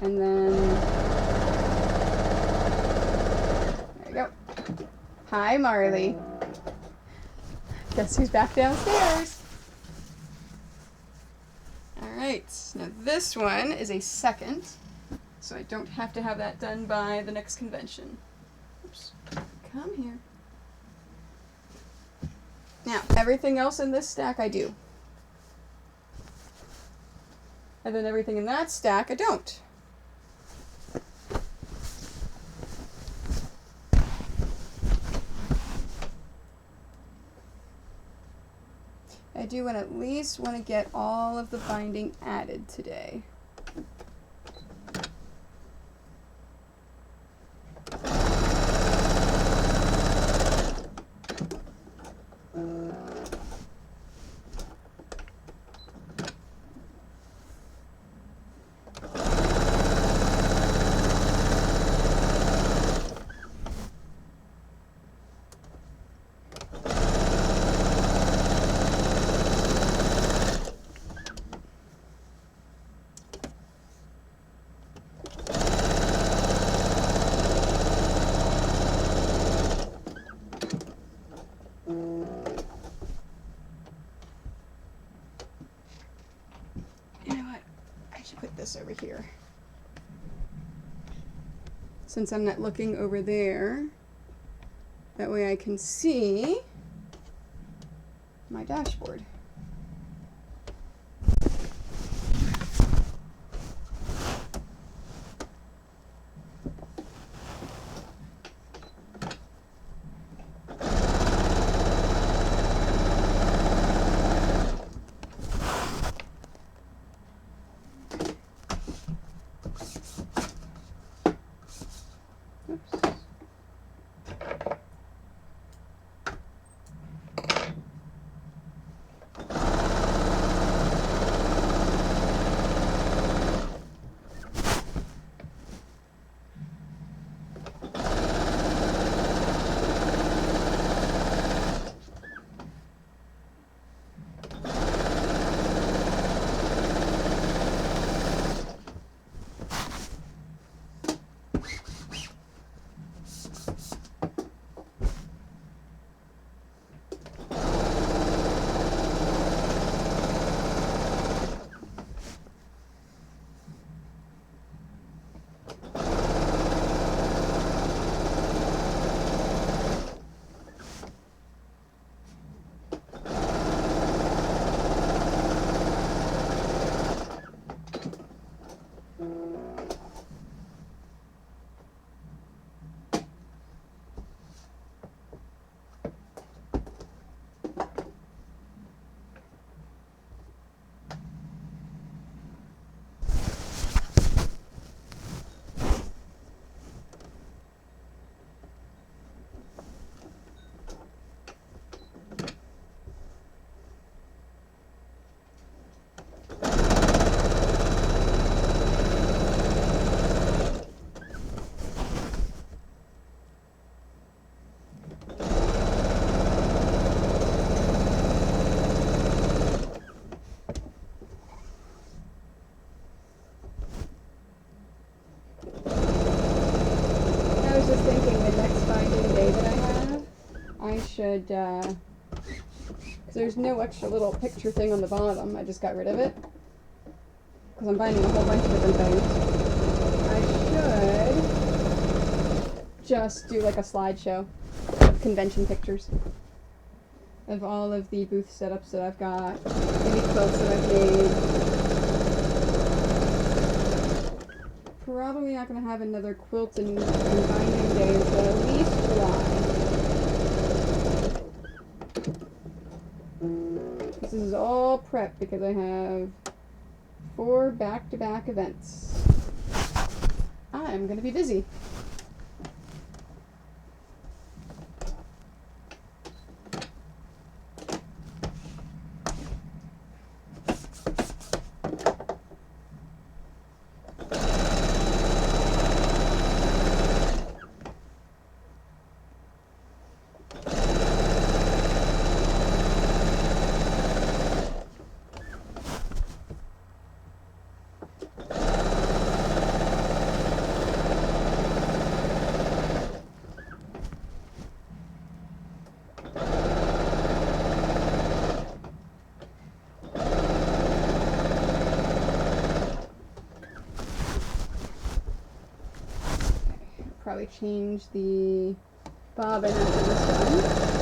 And then, there you go. Hi, Marley. Guess who's back downstairs? All right, now this one is a second, so I don't have to have that done by the next convention. Oops, come here. Now, everything else in this stack I do. And then everything in that stack I don't. I do at least want to get all of the binding added today. Over here. Since I'm not looking over there, that way I can see my dashboard. should, 'cause there's no extra little picture thing on the bottom. I just got rid of it. Because I'm binding a whole bunch of different things. I should just do like a slideshow of convention pictures of all of the booth setups that I've got, any quilts that I've made. Probably not going to have another quilt and binding day until at least July. This is all prep because I have 4 back-to-back events. I'm going to be busy. Probably change the bobbin after this one.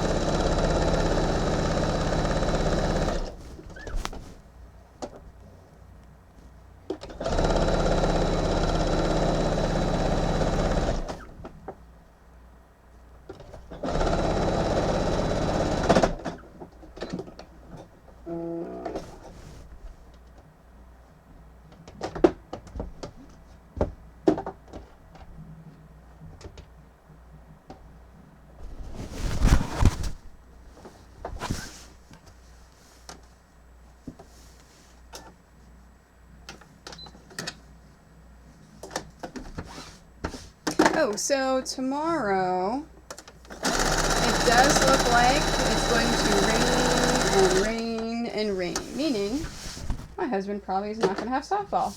Oh, so tomorrow, it does look like it's going to rain and rain, meaning my husband probably is not going to have softball.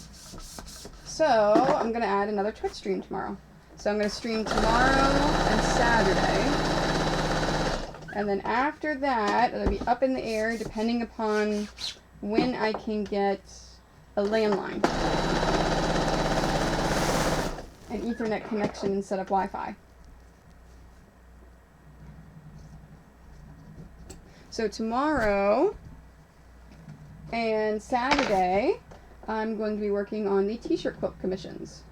So I'm going to add another Twitch stream tomorrow. So I'm going to stream tomorrow and Saturday. And then after that, it'll be up in the air depending upon when I can get a landline. An Ethernet connection instead of Wi-Fi. So tomorrow and Saturday, I'm going to be working on the t-shirt quilt commissions.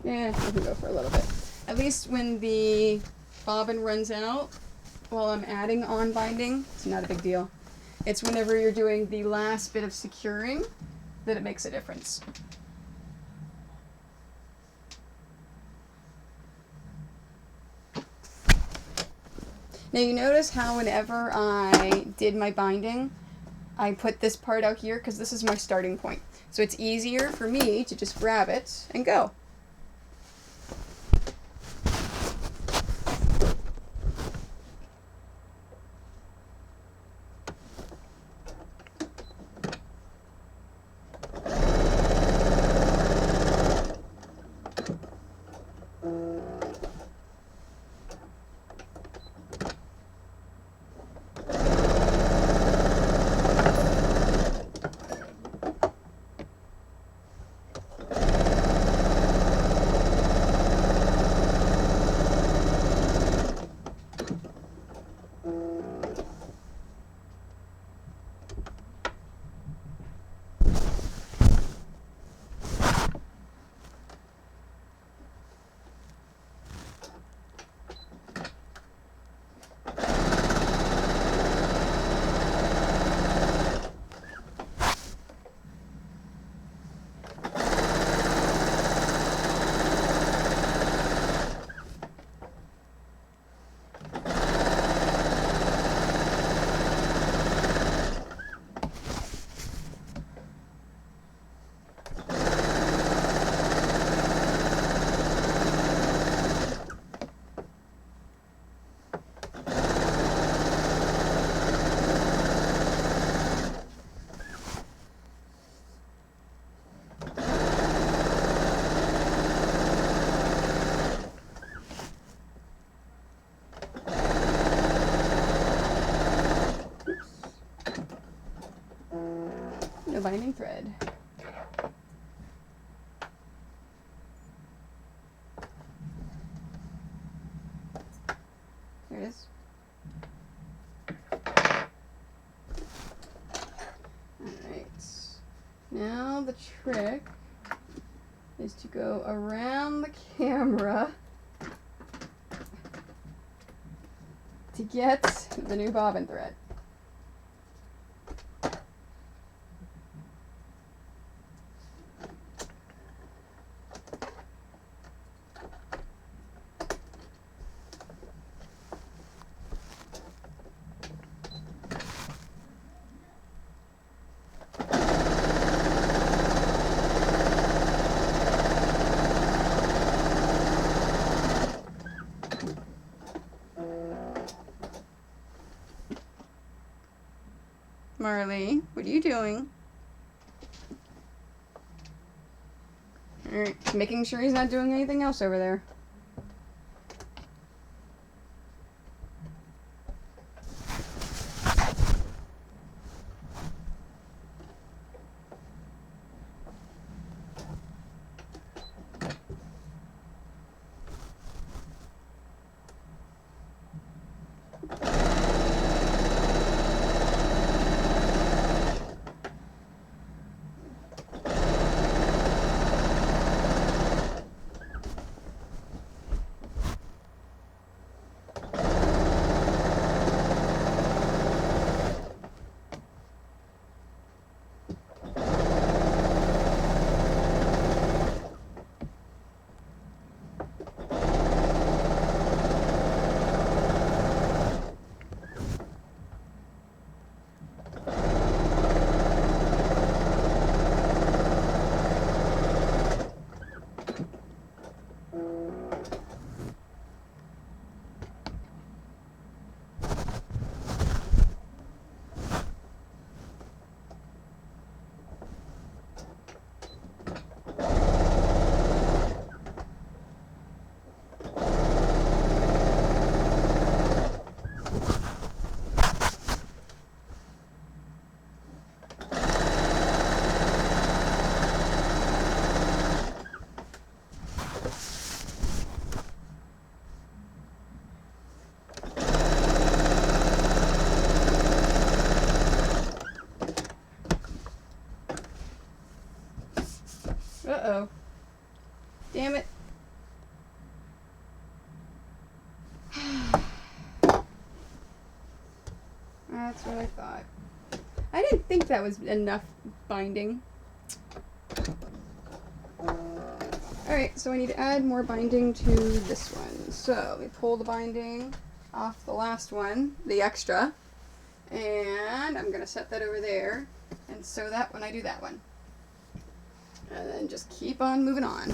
Yeah, we can go for a little bit. At least when the bobbin runs out, while I'm adding on binding, it's not a big deal. It's whenever you're doing the last bit of securing that it makes a difference. Now you notice how whenever I did my binding, I put this part out here because this is my starting point. So it's easier for me to just grab it and go. binding thread. There it is. Alright. Now the trick is to go around the camera to get the new bobbin thread. Marley, what are you doing? Alright, making sure he's not doing anything else over there. Uh-oh. Damn it. That's what I thought. I didn't think that was enough binding. Alright, so I need to add more binding to this one. So, we pull the binding off the last one, the extra, and I'm going to set that over there and sew that when I do that one. And then just keep on moving on.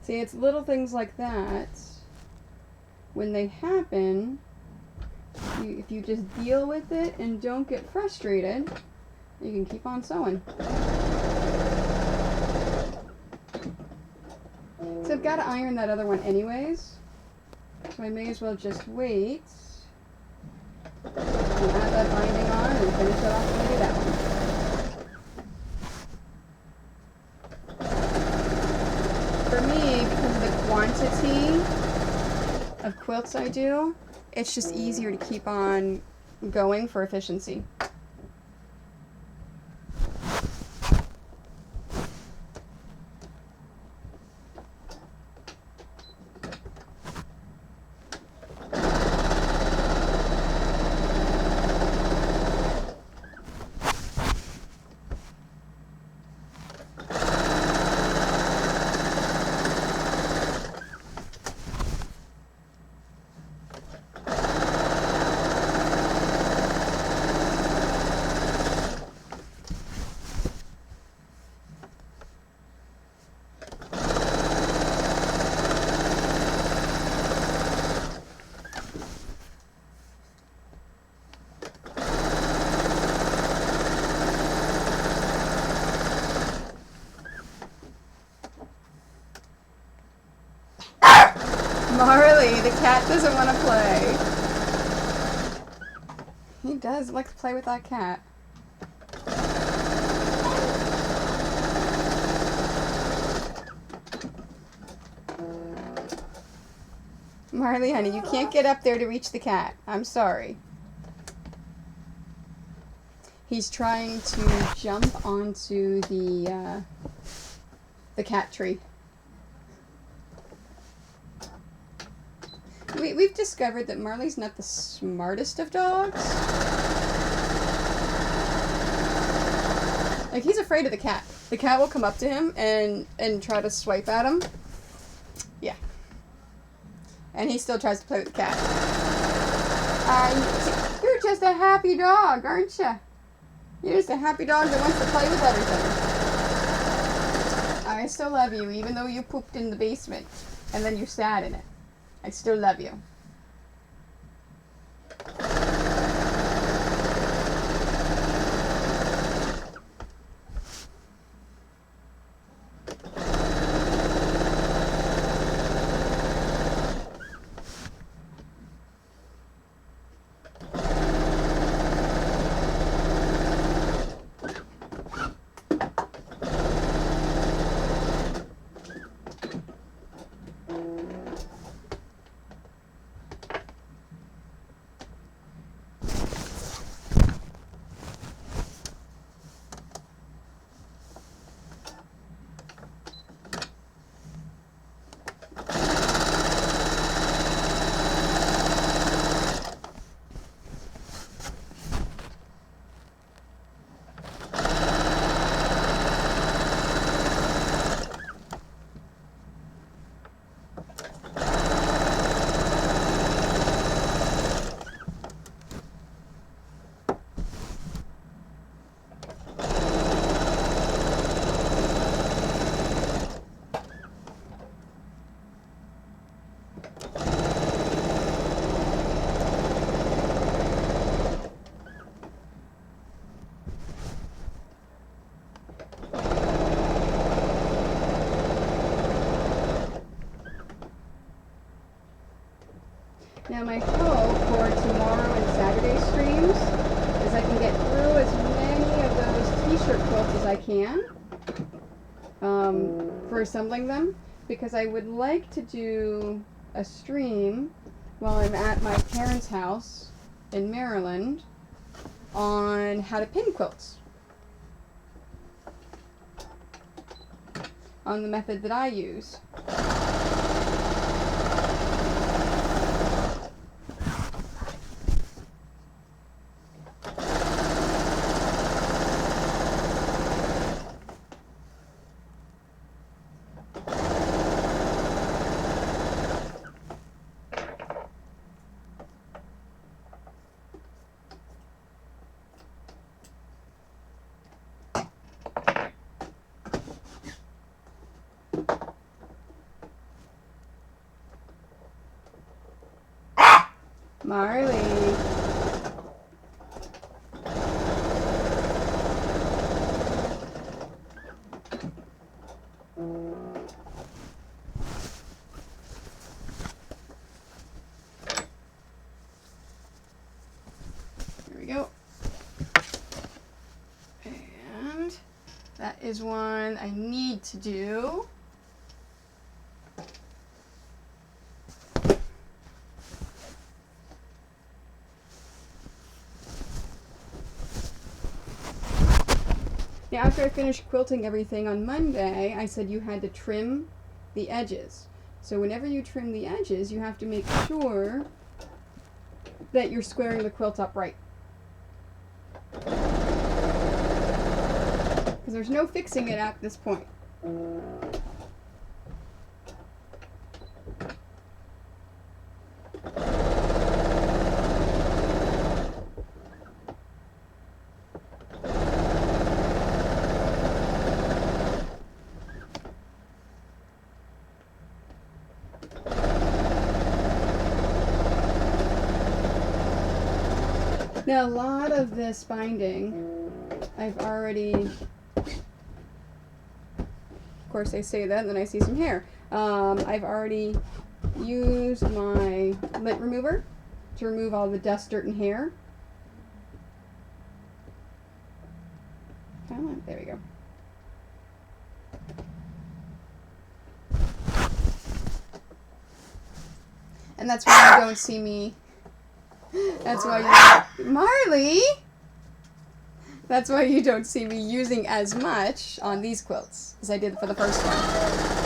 See, it's little things like that. When they happen, if you just deal with it and don't get frustrated, you can keep on sewing. So I've got to iron that other one anyways, so I may as well just wait and add that binding on and finish it off when I do that one. For me, because of the quantity of quilts I do, it's just easier to keep on going for efficiency. cat doesn't want to play. He does like to play with that cat. Marley, honey, you can't get up there to reach the cat. I'm sorry. He's trying to jump onto the cat tree. We've discovered that Marley's not the smartest of dogs. Like, he's afraid of the cat. The cat will come up to him and try to swipe at him. Yeah. And he still tries to play with the cat. You're just a happy dog, aren't you? You're just a happy dog that wants to play with everything. I still love you, even though you pooped in the basement. And then you sat in it. I still love you. Now my hope for tomorrow and Saturday streams is I can get through as many of those t-shirt quilts as I can for assembling them, because I would like to do a stream while I'm at my parents' house in Maryland on how to pin quilts, on the method that I use. Marley. Here we go. And that is one I need to do. Now, after I finished quilting everything on Monday, I said you had to trim the edges. So whenever you trim the edges, you have to make sure that you're squaring the quilt up right. Because there's no fixing it at this point. Now, a lot of this binding, I've already, of course I say that and then I see some hair. I've already use my lint remover to remove all the dust, dirt, and hair. Come on, there we go. And that's why you don't see me. That's why you, Marley. That's why you don't see me using as much on these quilts as I did for the first one.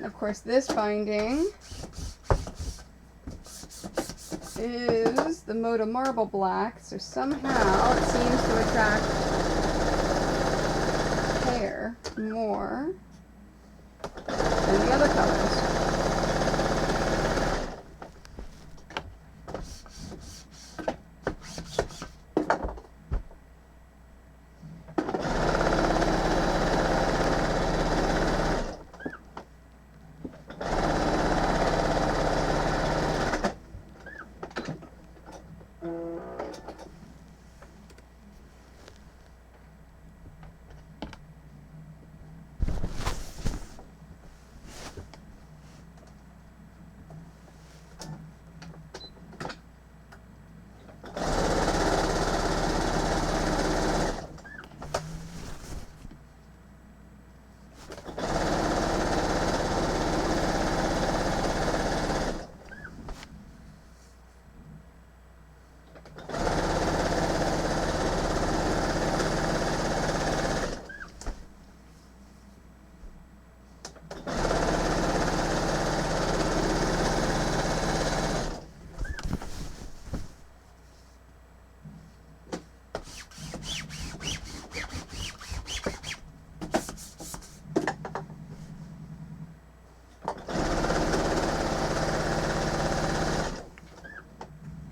Of course, this binding is the Moda Marble Black, so somehow it seems to attract hair more than the other colors.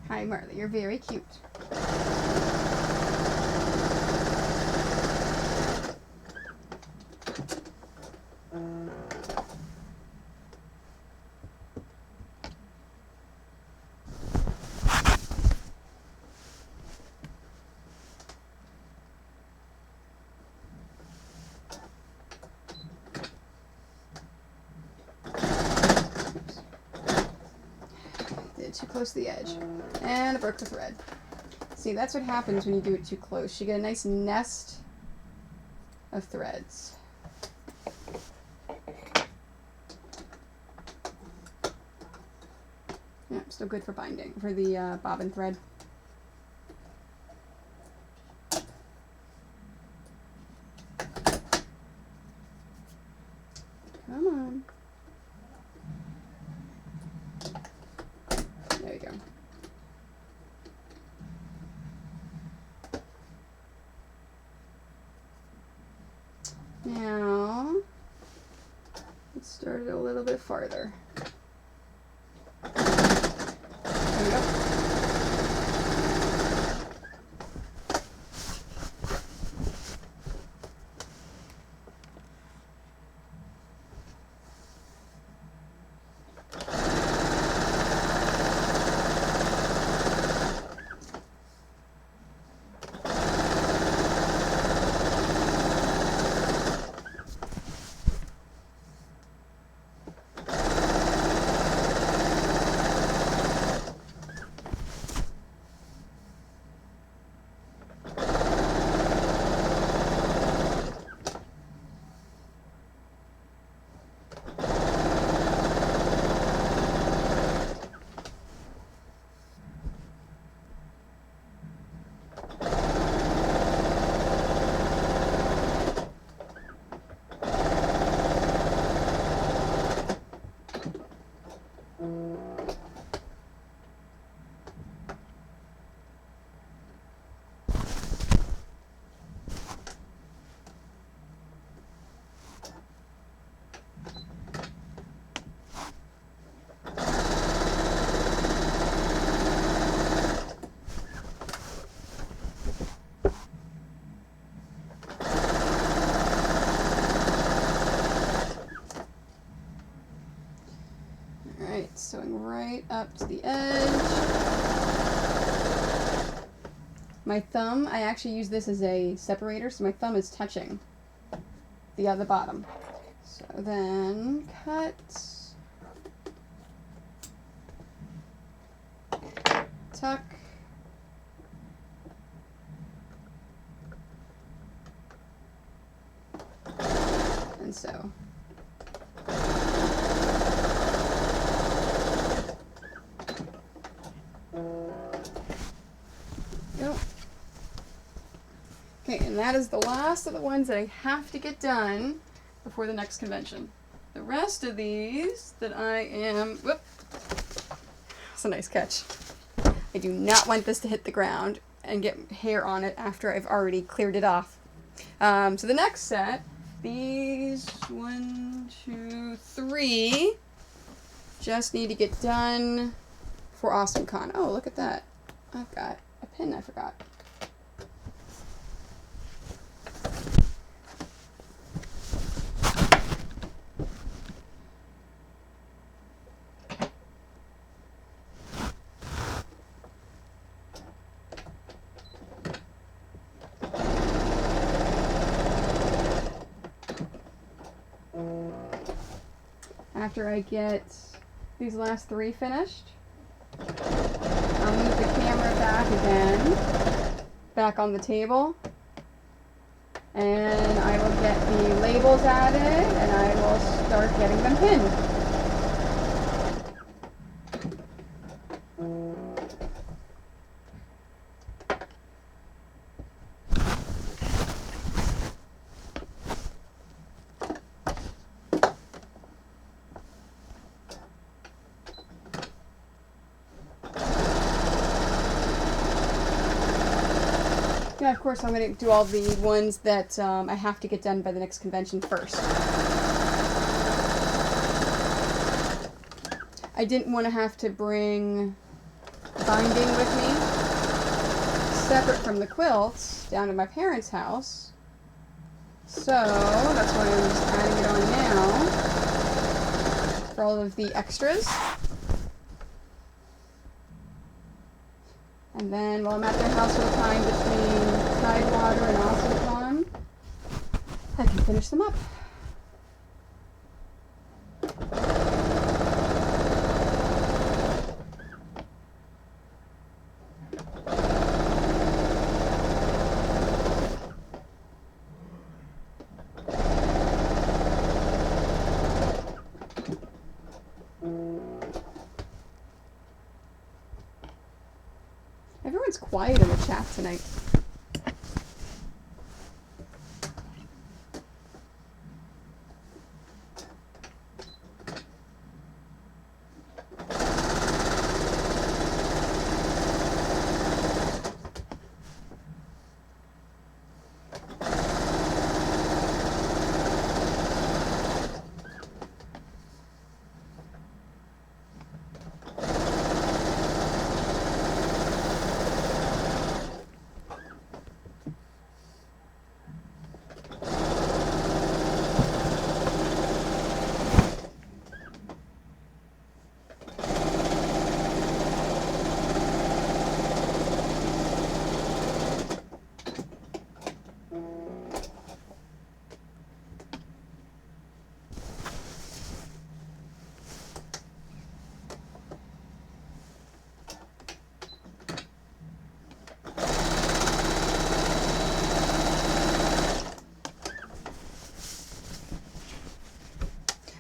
Hi, Marley, you're very cute. Too close to the edge. And I broke the thread. See, that's what happens when you do it too close. You get a nice nest of threads. Yeah, still good for binding, for the bobbin thread. Come on. There you go. Now, let's start it a little bit farther. There we go. right up to the edge. My thumb, I actually use this as a separator, so my thumb is touching the other bottom. So then cut, tuck, and sew. Go. Okay, and that is the last of the ones that I have to get done before the next convention. The rest of these that I am, whoop, that's a nice catch. I do not want this to hit the ground and get hair on it after I've already cleared it off. So the next set, these 1, 2, 3, just need to get done for AwesomeCon. Oh, look at that. I've got a pin I forgot. After I get these last 3 finished, I'll move the camera back again, back on the table, and I will get the labels added, and I will start getting them pinned. Yeah, of course I'm going to do all the ones that I have to get done by the next convention first. I didn't want to have to bring binding with me, separate from the quilts, down to my parents' house. So, that's why I'm just adding it on now, for all of the extras. And then while I'm at their house for the time between Tidewater and AwesomeCon, I can finish them up. Everyone's quiet in the chat tonight.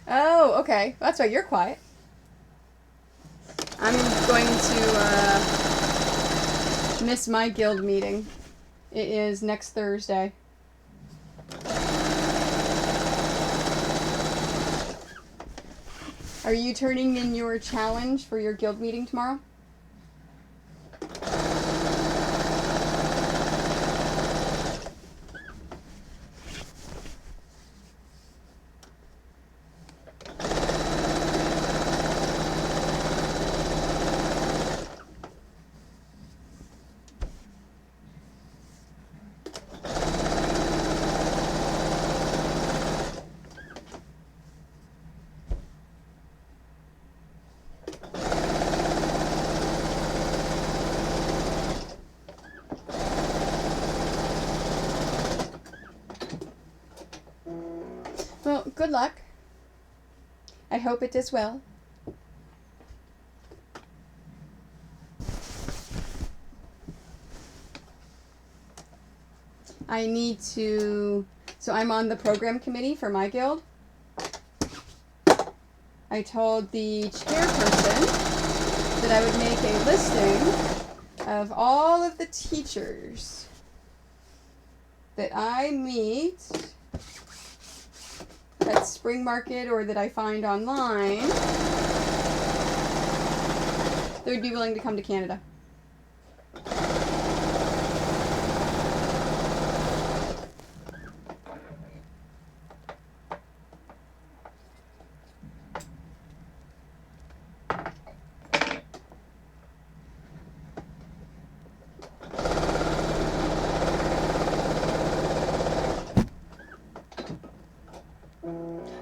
Oh, okay. That's why you're quiet. I'm going to miss my guild meeting. It is next Thursday. Are you turning in your challenge for your guild meeting tomorrow? good luck. I hope it does well. I need to... So I'm on the program committee for my guild. I told the chairperson that I would make a listing of all of the teachers that I meet at Spring Market or that I find online that would be willing to come to Canada.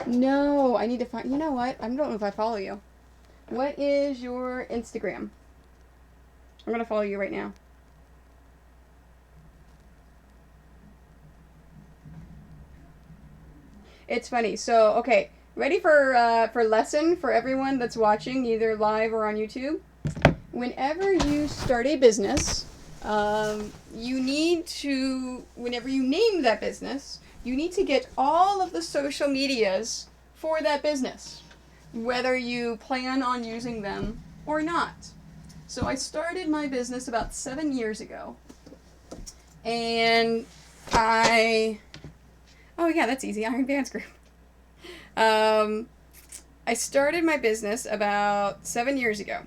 No, I need to find... You know what? I don't know if I follow you. What is your Instagram? I'm going to follow you right now. It's funny. So, okay. Ready for lesson for everyone that's watching, either live or on YouTube? Whenever you start a business, you need to... Whenever you name that business... You need to get all of the social medias for that business, whether you plan on using them or not. So I started my business about 7 years ago, and oh yeah, that's easy, Iron Bands Group. I started my business about 7 years ago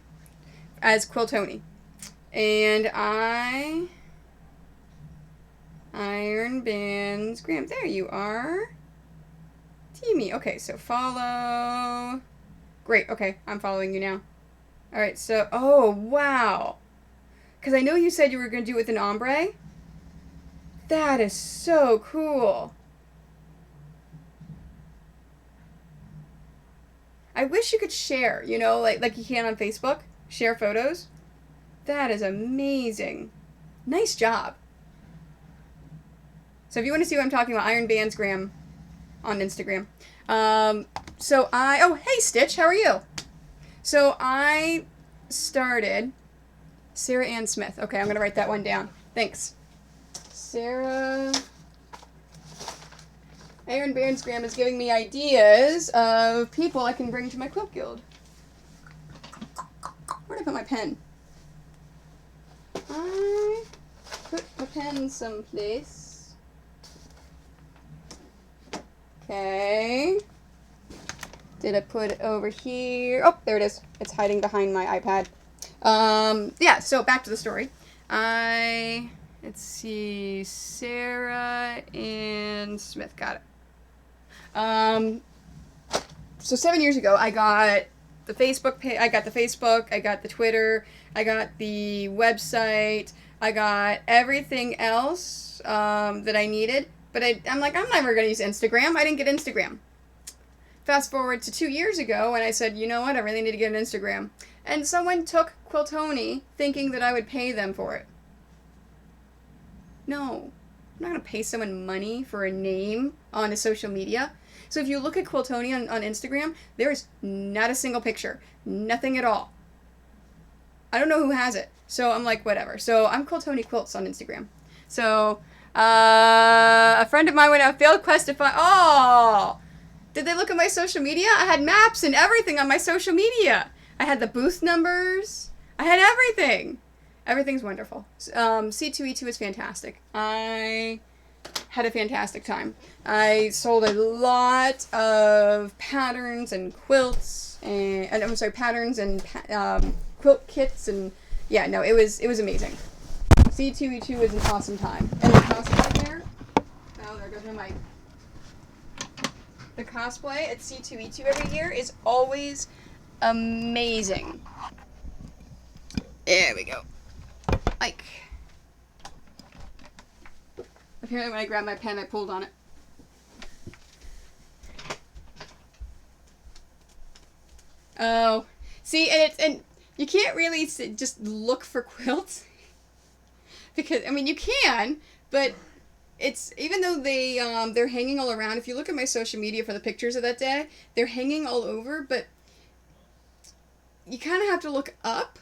as Quiltoni, and Iron Bands Graham. There you are. Teamy. Okay, so follow. Great. Okay, I'm following you now. All right, so... Oh, wow. Because I know you said you were going to do it with an ombre. That is so cool. I wish you could share, you know, like you can on Facebook. Share photos. That is amazing. Nice job. So if you want to see what I'm talking about, Iron Bands Graham on Instagram. Oh, hey Stitch, how are you? So I started Sarah Ann Smith. Okay, I'm going to write that one down. Thanks. Sarah... Iron Bands Graham is giving me ideas of people I can bring to my quilt guild. Where did I put my pen? I put my pen someplace. Okay. Did I put it over here? Oh, there it is. It's hiding behind my iPad. Yeah, so back to the story. Let's see, Sarah Ann Smith, got it. So 7 years ago, I got the Facebook page, I got the Facebook, I got the Twitter, I got the website, I got everything else that I needed. But I'm like, I'm never going to use Instagram. I didn't get Instagram. Fast forward to 2 years ago, and I said, you know what? I really need to get an Instagram. And someone took Quiltoni thinking that I would pay them for it. No. I'm not going to pay someone money for a name on a social media. So if you look at Quiltoni on Instagram, there is not a single picture. Nothing at all. I don't know who has it. So I'm like, whatever. So I'm Quiltoni Quilts on Instagram. So... a friend of mine went on a failed quest to find... Oh! Did they look at my social media? I had maps and everything on my social media. I had the booth numbers. I had everything. Everything's wonderful. C2E2 is fantastic. I had a fantastic time. I sold a lot of patterns and quilts. And I'm sorry, patterns and quilt kits. And yeah, no, it was amazing. C2E2 is an awesome time. And the cosplay there? Oh, there goes my mic. The cosplay at C2E2 every year is always amazing. There we go. Like. Apparently when I grabbed my pen, I pulled on it. Oh. See, and you can't really just look for quilts. Because, I mean, you can, but it's even though they're hanging all around. If you look at my social media for the pictures of that day, they're hanging all over, but you kind of have to look up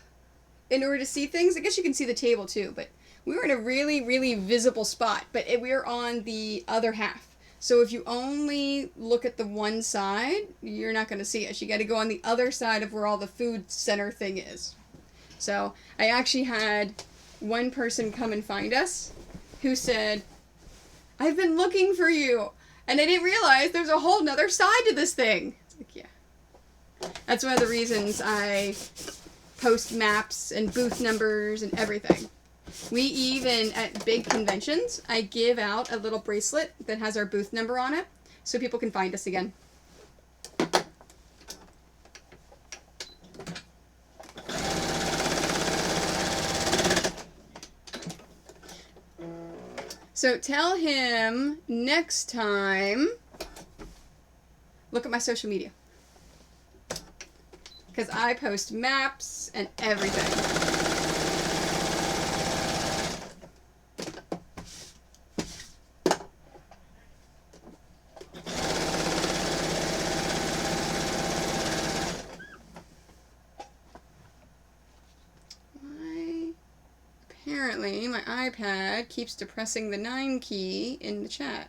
in order to see things. I guess you can see the table too, but we were in a really, really visible spot, but we were on the other half. So if you only look at the one side, you're not going to see us. You got to go on the other side of where all the food center thing is. So I actually had one person come and find us who said, "I've been looking for you, and I didn't realize there's a whole nother side to this thing." It's like, yeah. That's one of the reasons I post maps and booth numbers and everything. We even, at big conventions, I give out a little bracelet that has our booth number on it so people can find us again. So tell him next time, look at my social media. Because I post maps and everything. Apparently, my iPad keeps depressing the 9 key in the chat.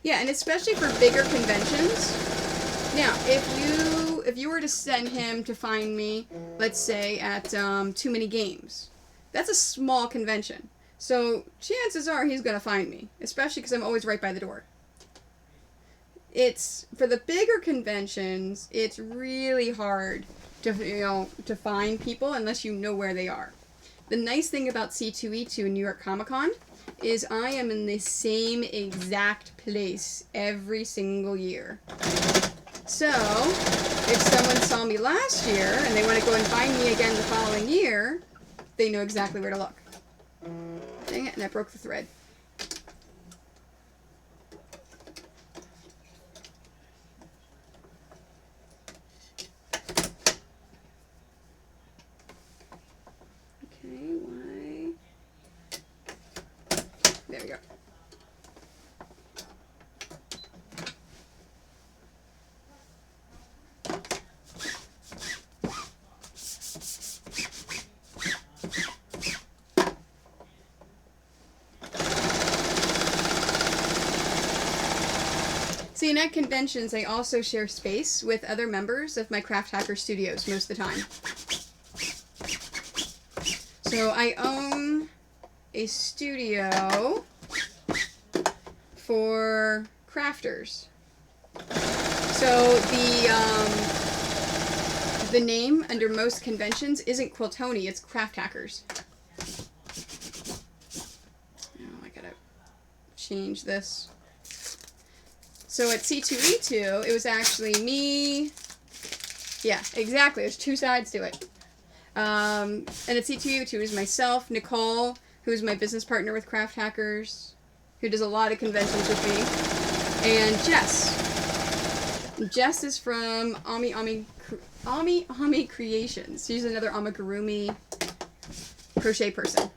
Yeah, and especially for bigger conventions. Now, if you were to send him to find me, let's say at Too Many Games, that's a small convention. So chances are he's going to find me, especially because I'm always right by the door. It's for the bigger conventions, it's really hard to find people unless you know where they are. The nice thing about C2E2 New York Comic Con is I am in the same exact place every single year. So, if someone saw me last year and they want to go and find me again the following year, they know exactly where to look. Dang it, and I broke the thread. Why? There we go. See, and at conventions, I also share space with other members of my Craft Hacker Studios most of the time. So I own a studio for crafters. So the name under most conventions isn't Quiltoni, it's Craft Hackers. Oh, I gotta change this. So at C2E2, it was actually me. Yeah, exactly. There's two sides to it. And at C2E2, it was myself, Nicole, who's my business partner with Craft Hackers, who does a lot of conventions with me, and Jess. Jess is from Ami Creations. She's another amigurumi crochet person.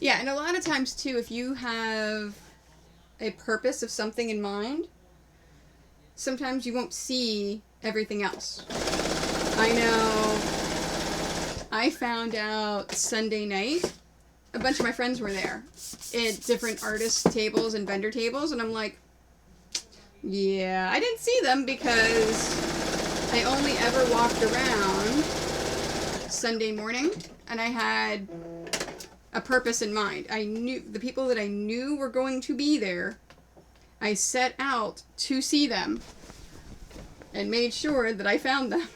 Yeah, and a lot of times, too, if you have a purpose of something in mind, sometimes you won't see everything else. I know I found out Sunday night, a bunch of my friends were there at different artist tables and vendor tables, and I'm like, yeah, I didn't see them because I only ever walked around Sunday morning, and I had a purpose in mind. I knew the people that I knew were going to be there. I set out to see them and made sure that I found them.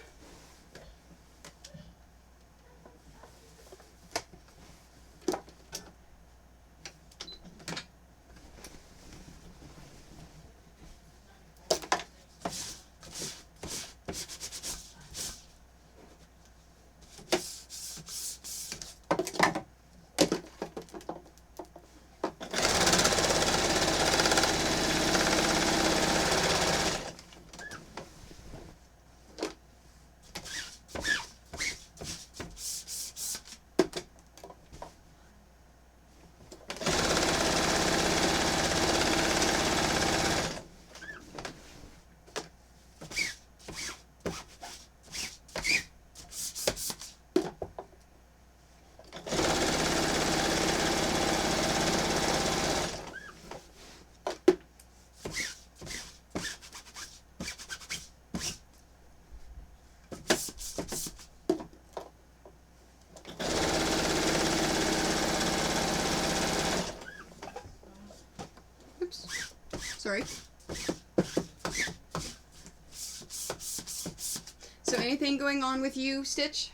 story. So anything going on with you, Stitch?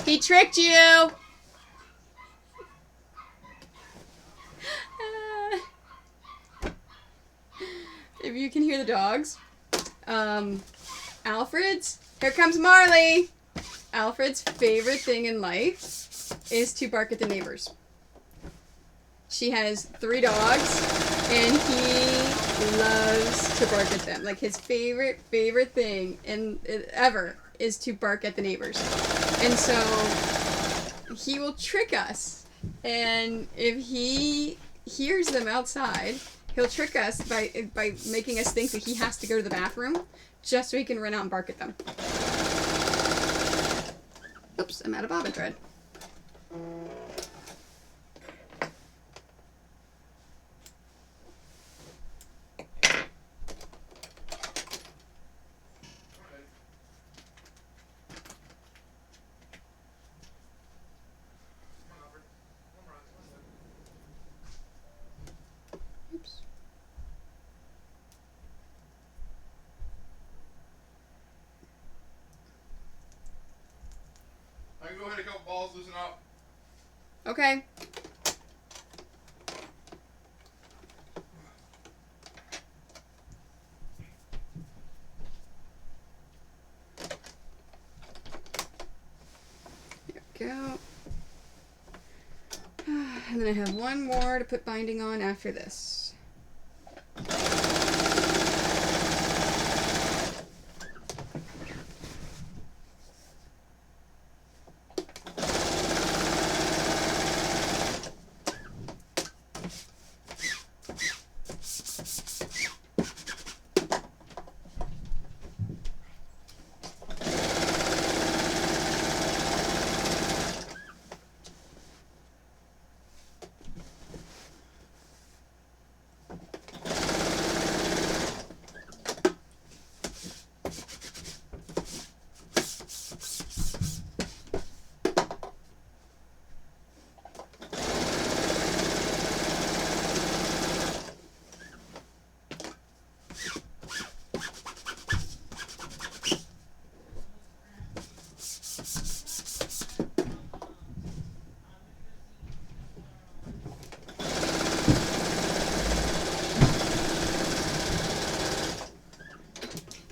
He tricked you! If you can hear the dogs. Alfred's, here comes Marley! Alfred's favorite thing in life is to bark at the neighbors. She has 3 dogs, and he loves to bark at them. Like, his favorite thing ever is to bark at the neighbors. And so he will trick us, and if he hears them outside, he'll trick us by making us think that he has to go to the bathroom just so he can run out and bark at them. Oops, I'm out of bobbin thread. Oops. I can go ahead and couple balls, loosen up. Okay. Here we go. And then I have one more to put binding on after this.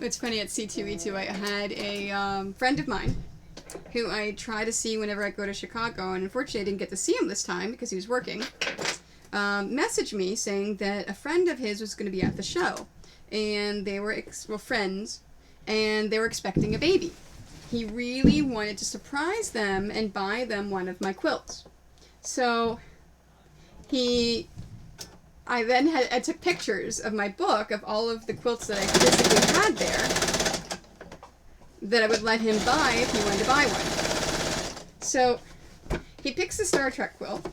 It's funny, at C2E2 I had a friend of mine who I try to see whenever I go to Chicago, and unfortunately I didn't get to see him this time because he was working, message me saying that a friend of his was going to be at the show, and they were friends, and they were expecting a baby. He really wanted to surprise them and buy them one of my quilts. So I took pictures of my book of all of the quilts that I physically had there that I would let him buy if he wanted to buy one. So he picks the Star Trek quilt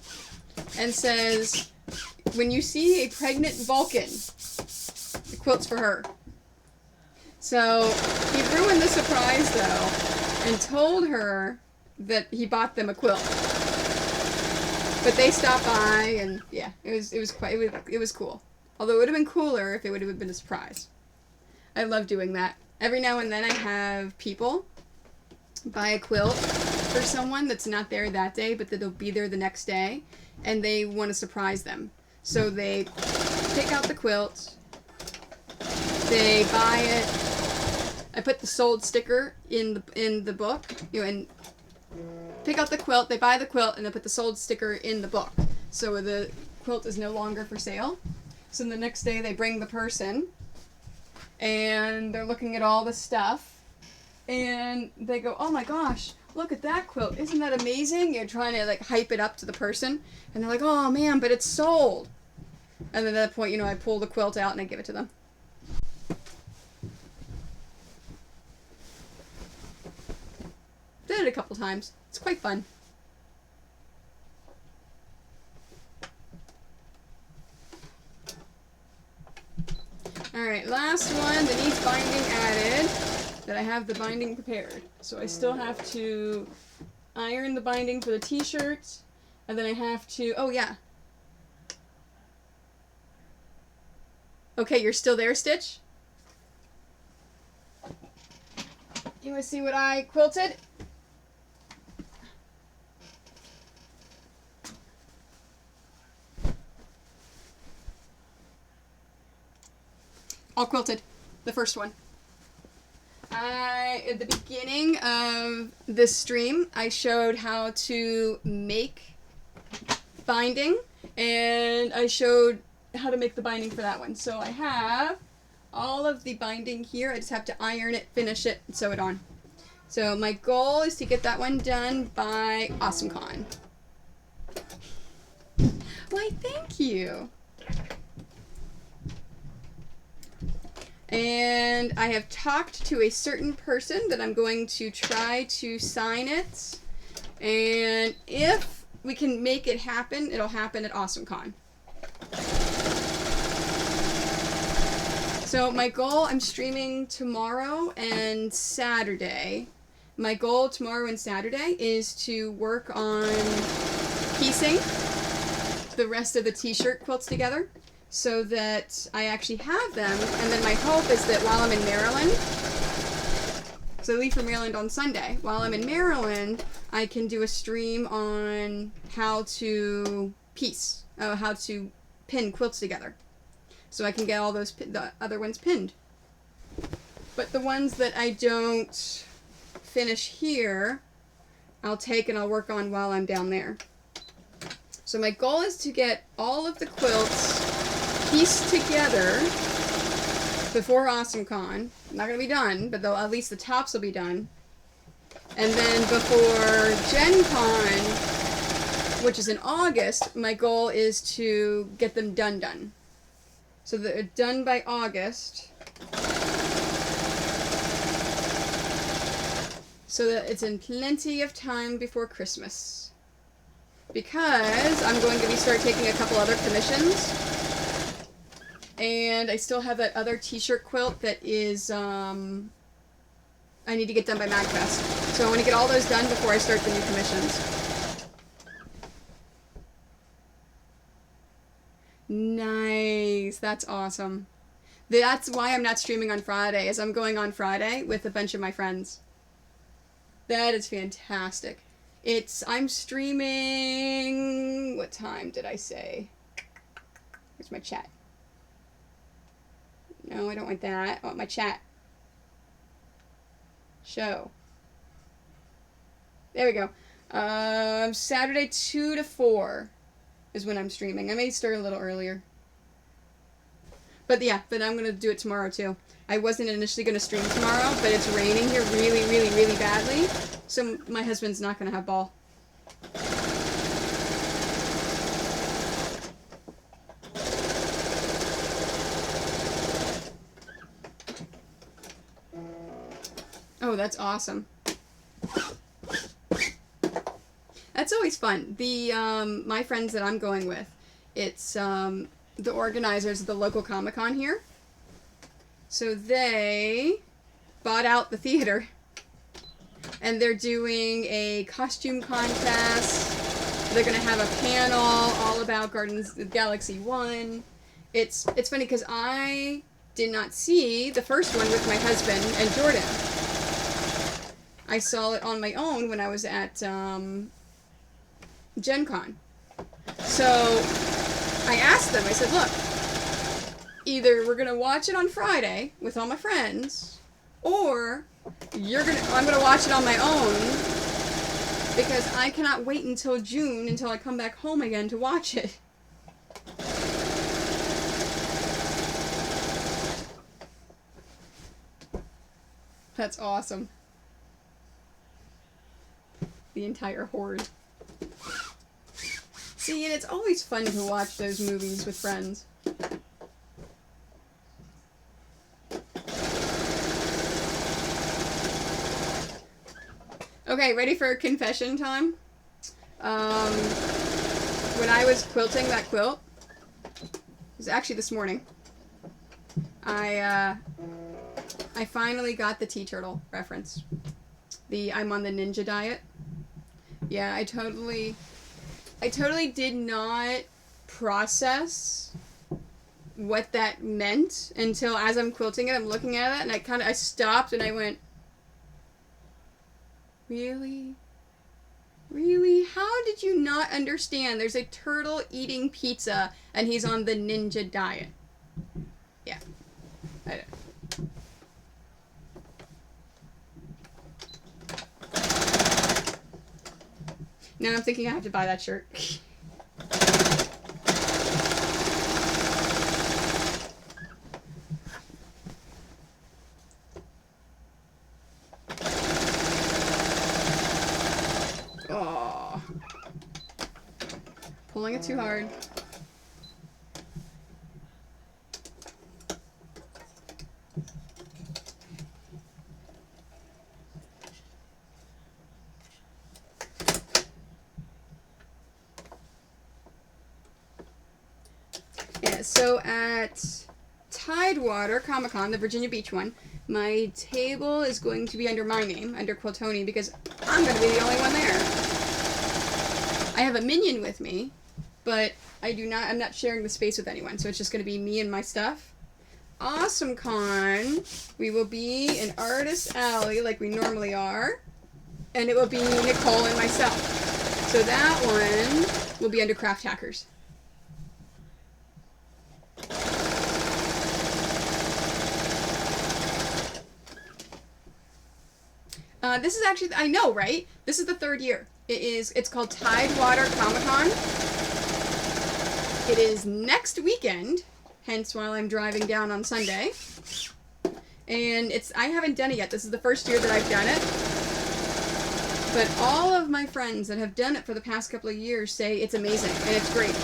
and says, when you see a pregnant Vulcan, the quilt's for her. So he ruined the surprise though and told her that he bought them a quilt. But they stopped by, and yeah, it was cool. Although it would have been cooler if it would have been a surprise. I love doing that. Every now and then I have people buy a quilt for someone that's not there that day, but that they'll be there the next day, and they want to surprise them. So they pick out the quilt, they buy it. I put the sold sticker in the book, and pick out the quilt, they buy the quilt, and they put the sold sticker in the book. So the quilt is no longer for sale. So the next day they bring the person, and they're looking at all the stuff, and they go, oh my gosh, look at that quilt, isn't that amazing? You're trying to like hype it up to the person, and they're like, oh man, but it's sold. And then at that point, I pull the quilt out and I give it to them. it a couple times. It's quite fun. Alright, last one that needs binding added, that I have the binding prepared. So I still have to iron the binding for the t-shirt, and then I have to, oh yeah. Okay, you're still there, Stitch? You want to see what I quilted? All quilted. The first one. At the beginning of this stream, I showed how to make binding, and I showed how to make the binding for that one. So I have all of the binding here. I just have to iron it, finish it, and sew it on. So my goal is to get that one done by AwesomeCon. Why, thank you. And I have talked to a certain person that I'm going to try to sign it. And if we can make it happen, it'll happen at AwesomeCon. So my goal, I'm streaming tomorrow and Saturday. My goal tomorrow and Saturday is to work on piecing the rest of the t-shirt quilts together, so that I actually have them, and then my hope is that while I'm in Maryland, so I leave for Maryland on Sunday, while I'm in Maryland, I can do a stream on how to piece, how to pin quilts together, so I can get all those, the other ones pinned. But the ones that I don't finish here, I'll take and I'll work on while I'm down there. So my goal is to get all of the quilts pieced together before AwesomeCon. Not going to be done, but at least the tops will be done. And then before Gen Con, which is in August, my goal is to get them done. So they're done by August. So that it's in plenty of time before Christmas. Because I'm going to start taking a couple other commissions. And I still have that other t-shirt quilt that is, I need to get done by MagFest. So I want to get all those done before I start the new commissions. Nice. That's awesome. That's why I'm not streaming on Friday, is I'm going on Friday with a bunch of my friends. That is fantastic. I'm streaming, what time did I say? Where's my chat? No, I don't want that. I want my chat. Show. There we go. Saturday 2 to 4 is when I'm streaming. I may start a little earlier. But yeah, but I'm going to do it tomorrow too. I wasn't initially going to stream tomorrow, but it's raining here really, really, really badly. So my husband's not going to have ball. Oh, that's awesome. That's always fun. The my friends that I'm going with, it's the organizers of the local Comic-Con here. So they bought out the theater, and they're doing a costume contest. They're gonna have a panel all about Guardians of the Galaxy 1. It's funny because I did not see the first one with my husband and Jordan. I saw it on my own when I was at Gen Con. So I asked them, I said, look, either we're going to watch it on Friday with all my friends, or I'm going to watch it on my own, because I cannot wait until June until I come back home again to watch it. That's awesome. The entire horde. See, and it's always fun to watch those movies with friends. Okay, ready for confession time? When I was quilting that quilt, it was actually this morning, I finally got the tea turtle reference. I'm on the ninja diet. Yeah, I totally did not process what that meant until as I'm quilting it, I'm looking at it, and I stopped and I went, really? Really? How did you not understand? There's a turtle eating pizza and he's on the ninja diet. Yeah. I don't. Now I'm thinking I have to buy that shirt. Oh. Pulling it too hard. Yeah, so at Tidewater Comic-Con, the Virginia Beach one, my table is going to be under my name, under Quiltoni, because I'm going to be the only one there. I have a minion with me, but I'm not sharing the space with anyone, so it's just going to be me and my stuff. Awesome Con, we will be in Artist Alley like we normally are, and it will be Nicole and myself. So that one will be under Craft Hackers. This is actually, I know, right? This is the third year. It's called Tidewater Comic-Con. It is next weekend, hence while I'm driving down on Sunday. And I haven't done it yet. This is the first year that I've done it. But all of my friends that have done it for the past couple of years say it's amazing and it's great.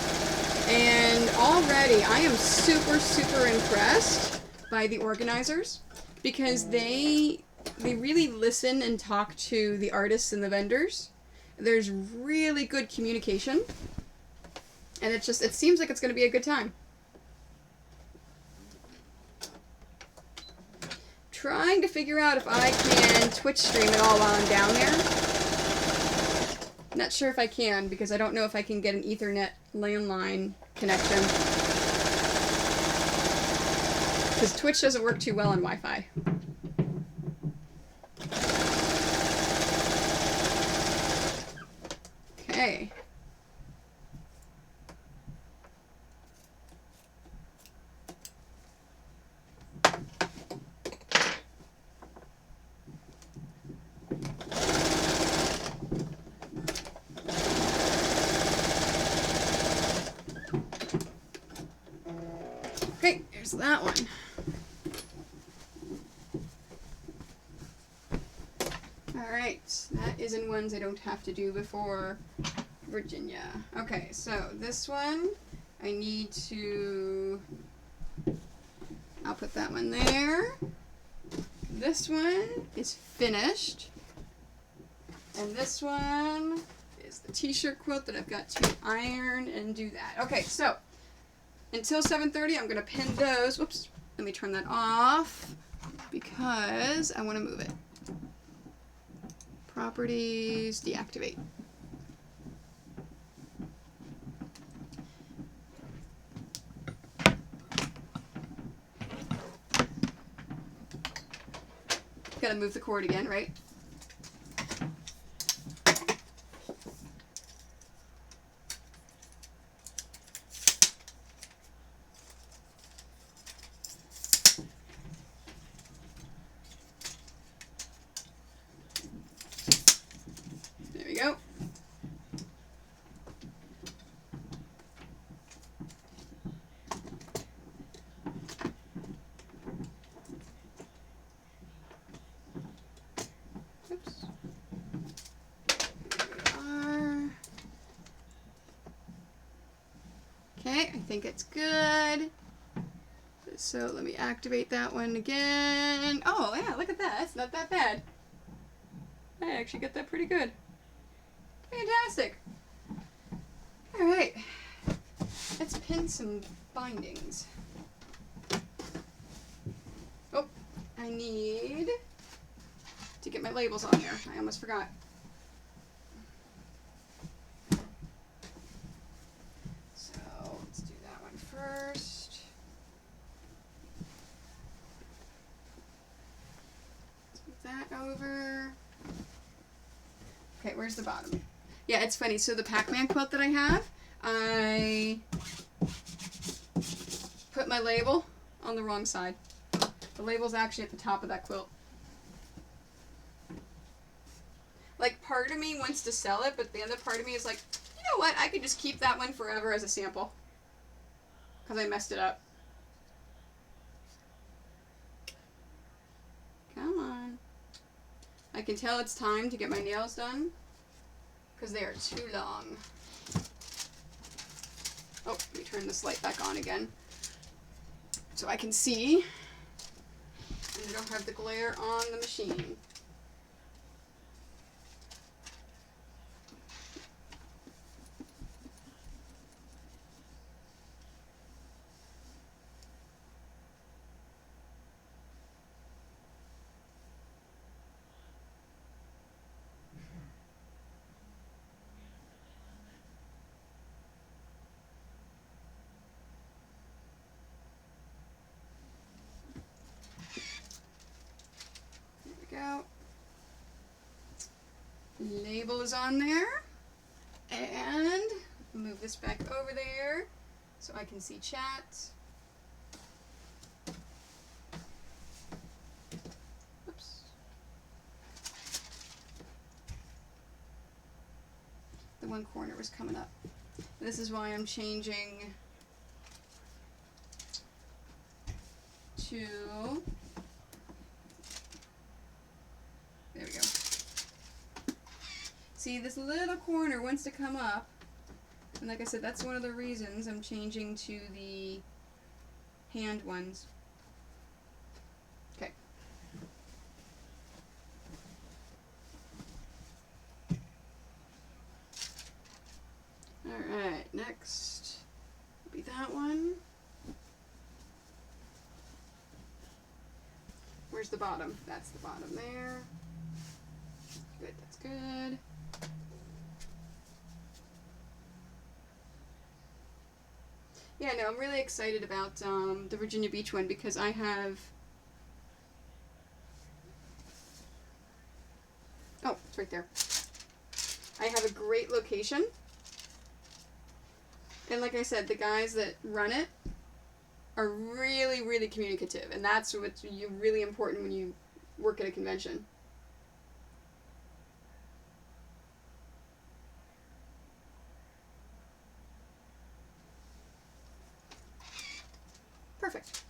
And already I am super, super impressed by the organizers because they really listen and talk to the artists and the vendors. There's really good communication. And it seems like it's going to be a good time. Trying to figure out if I can Twitch stream it all while I'm down there. Not sure if I can, because I don't know if I can get an Ethernet landline connection. Because Twitch doesn't work too well on Wi-Fi. Okay. Okay, there's that one. Alright, that is in ones I don't have to do before Virginia. Okay, so this one, I need to... I'll put that one there. This one is finished. And this one is the t-shirt quilt that I've got to iron and do that. Okay, so until 7:30, I'm going to pin those. Whoops, let me turn that off because I want to move it. Properties, deactivate. Gotta move the cord again, right? There we go. Oops. Okay, I think it's good. So let me activate that one again. Oh yeah, look at that. That's not that bad. I actually get that pretty good. Fantastic. All right. Let's pin some bindings. Oh, I need to get my labels on there. I almost forgot. So let's do that one first. Let's move that over. Okay, where's the bottom? Yeah, it's funny. So the Pac-Man quilt that I have, I put my label on the wrong side. The label's actually at the top of that quilt. Like, part of me wants to sell it, but the other part of me is like, you know what? I could just keep that one forever as a sample. Because I messed it up. Come on. I can tell it's time to get my nails done. Because they are too long. Oh, let me turn this light back on again. So I can see. And I don't have the glare on the machine. Go. Label is on there. And move this back over there so I can see chat. Oops. The one corner was coming up. This is why I'm changing to, there we go. See, this little corner wants to come up, and like I said, that's one of the reasons I'm changing to the hand ones. Okay. Alright, next will be that one. Where's the bottom? That's the bottom there. Good, that's good. Yeah, no, I'm really excited about the Virginia Beach one because I have... Oh, it's right there. I have a great location. And like I said, the guys that run it are really, really communicative. And that's what's really important when you work at a convention. Perfect.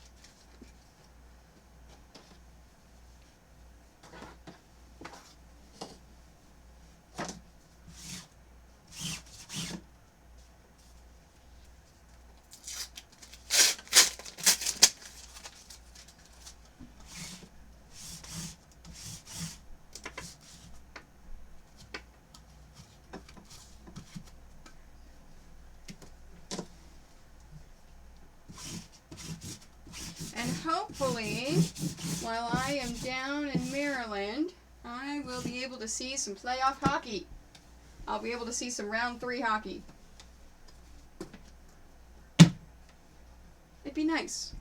And hopefully, while I am down in Maryland, I will be able to see some playoff hockey. I'll be able to see some round 3 hockey. It'd be nice.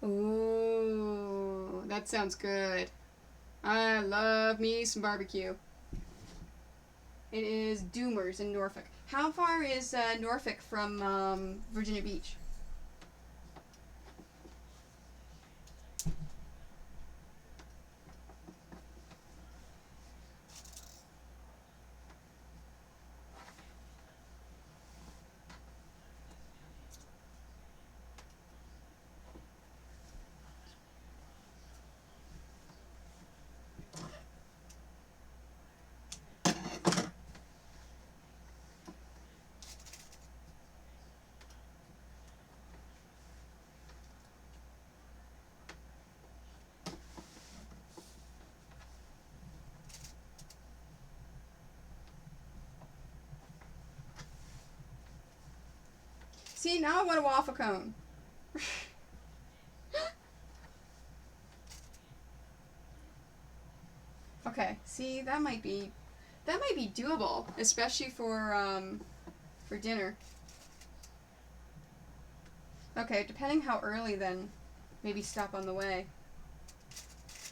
Ooh, that sounds good. I love me some barbecue. It is Doomers in Norfolk. How far is Norfolk from Virginia Beach? See, now I want a waffle cone. Okay, see, that might be doable, especially for dinner. Okay, depending how early, then maybe stop on the way.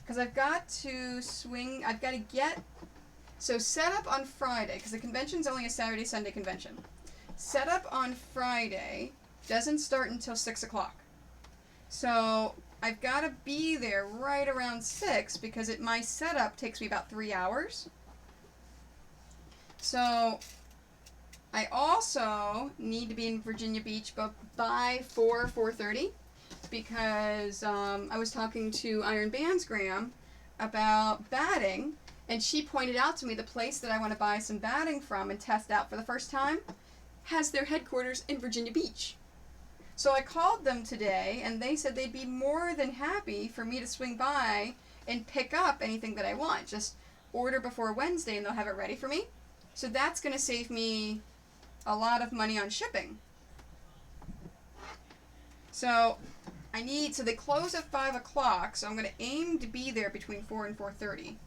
Because I've got to get, so set up on Friday, because the convention's only a Saturday, Sunday convention. Set up on Friday doesn't start until 6 o'clock. So I've got to be there right around 6 because my setup takes me about 3 hours. So I also need to be in Virginia Beach by 4:30 because I was talking to Iron Bands Graham about batting, and she pointed out to me the place that I want to buy some batting from and test out for the first time has their headquarters in Virginia Beach. So I called them today, and they said they'd be more than happy for me to swing by and pick up anything that I want. Just order before Wednesday, and they'll have it ready for me. So that's going to save me a lot of money on shipping. So they close at 5 o'clock, so I'm going to aim to be there between 4 and 4:30.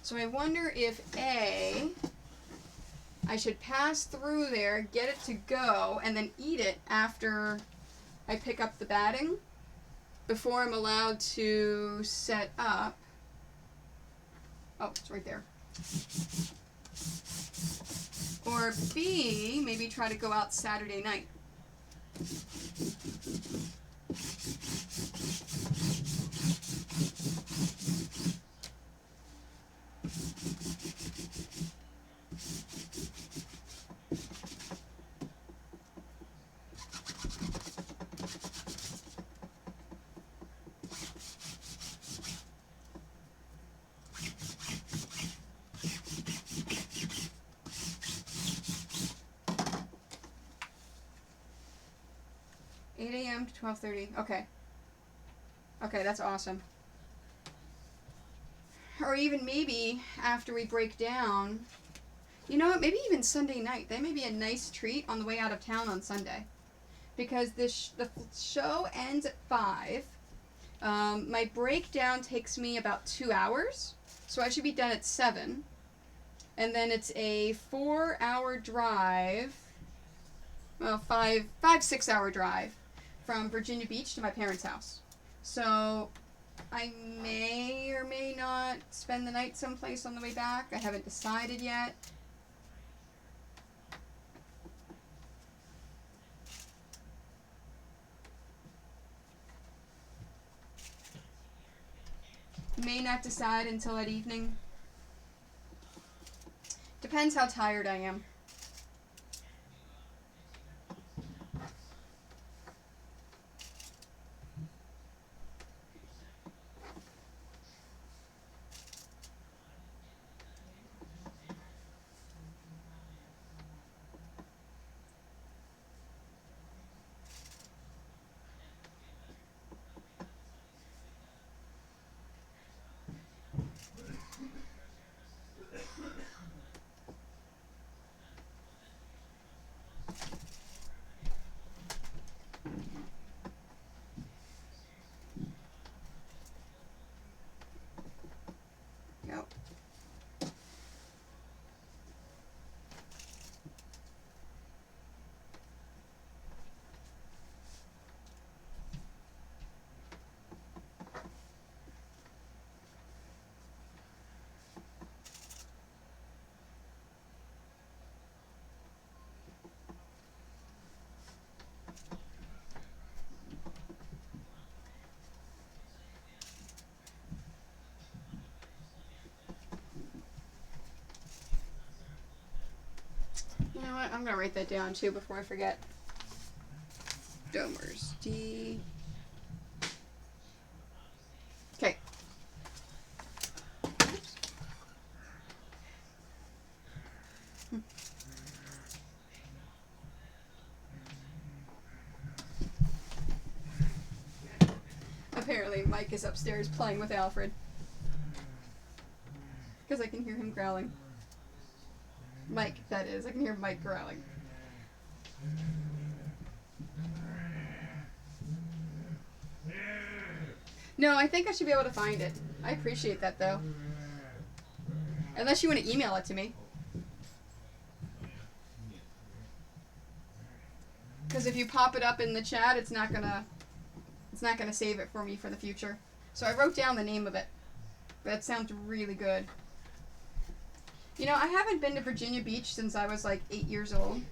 So I wonder if I should pass through there, get it to go, and then eat it after I pick up the batting before I'm allowed to set up. Oh, it's right there. Or B, maybe try to go out Saturday night. To 12:30. Okay. Okay, that's awesome. Or even maybe after we break down, you know what, maybe even Sunday night. That may be a nice treat on the way out of town on Sunday. Because the show ends at 5. My breakdown takes me about 2 hours, so I should be done at 7. And then it's a 4-hour drive, well, 6-hour drive from Virginia Beach to my parents' house. So I may or may not spend the night someplace on the way back. I haven't decided yet. May not decide until that evening. Depends how tired I am. Yep. You know what? I'm going to write that down too before I forget. Domers. D. Okay. Apparently, Mike is upstairs playing with Alfred. Because I can hear him growling. Mike, that is. I can hear Mike growling. No, I think I should be able to find it. I appreciate that, though. Unless you want to email it to me. Because if you pop it up in the chat, it's not gonna save it for me for the future. So I wrote down the name of it. That sounds really good. You know, I haven't been to Virginia Beach since I was like 8 years old.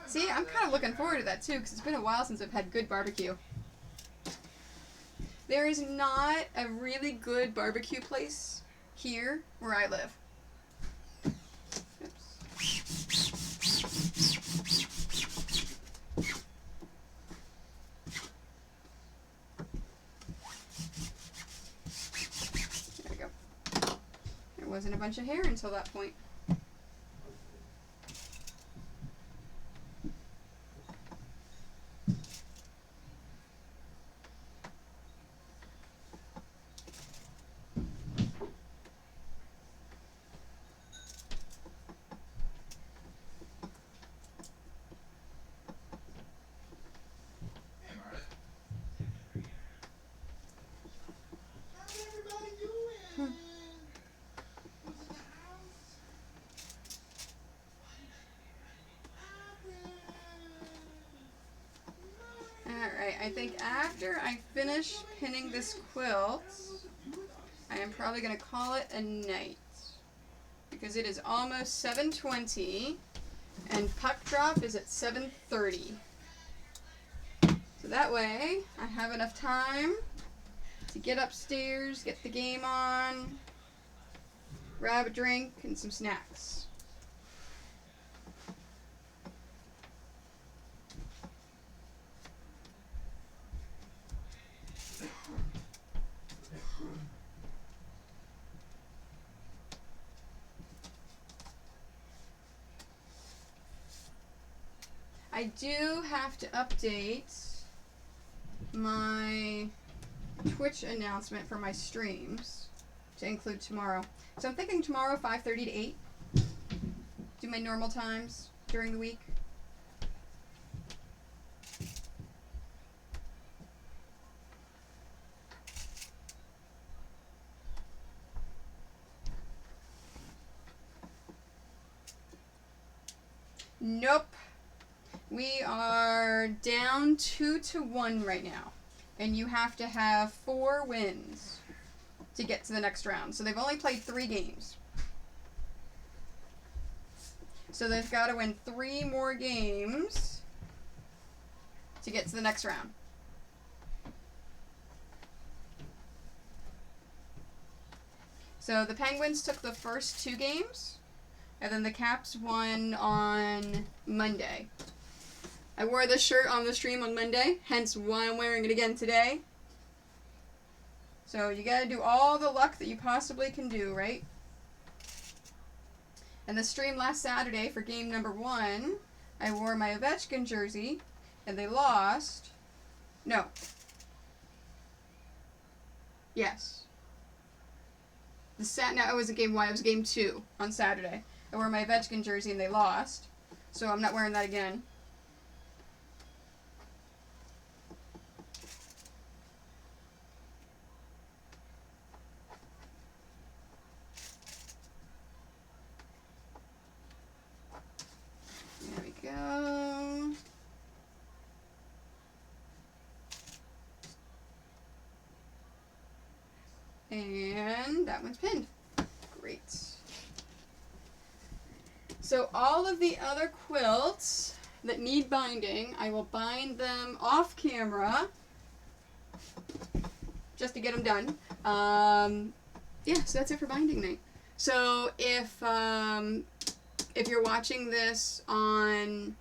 See, I'm kind of looking forward to that too, because it's been a while since I've had good barbecue. There is not a really good barbecue place here where I live. There we go. There wasn't a bunch of hair until that point. Alright, I think after I finish pinning this quilt, I am probably going to call it a night. Because it is almost 7:20 and puck drop is at 7:30. So that way I have enough time to get upstairs, get the game on, grab a drink and some snacks. I do have to update my Twitch announcement for my streams to include tomorrow. So I'm thinking tomorrow 5:30 to 8. Do my normal times during the week. Nope. We are down 2-1 right now. And you have to have 4 wins to get to the next round. So they've only played 3 games. So they've got to win 3 more games to get to the next round. So the Penguins took the first 2 games, and then the Caps won on Monday. I wore this shirt on the stream on Monday, hence why I'm wearing it again today. So you gotta do all the luck that you possibly can do, right? And the stream last Saturday for game number 1, I wore my Ovechkin jersey, and they lost. No. Yes. No, it wasn't game 1, it was game 2 on Saturday. I wore my Ovechkin jersey and they lost, so I'm not wearing that again. There we go. And that one's pinned. Great. So all of the other quilts that need binding, I will bind them off camera just to get them done. Yeah, so that's it for binding night. So if you're watching this on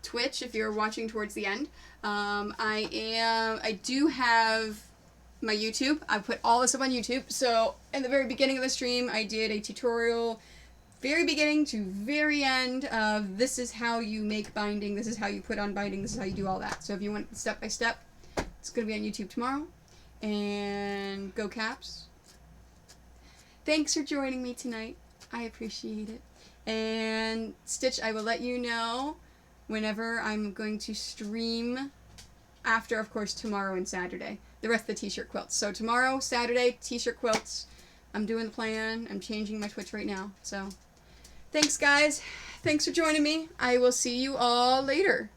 Twitch if you're watching towards the end. I do have my YouTube. I put all this up on YouTube. So in the very beginning of the stream, I did a tutorial, very beginning to very end of this is how you make binding, this is how you put on binding, this is how you do all that. So if you want step by step, it's going to be on YouTube tomorrow. And go Caps. Thanks for joining me tonight. I appreciate it. And Stitch, I will let you know whenever I'm going to stream after, of course, tomorrow and Saturday. The rest of the t-shirt quilts. So tomorrow, Saturday, t-shirt quilts. I'm doing the plan. I'm changing my Twitch right now. So thanks, guys. Thanks for joining me. I will see you all later.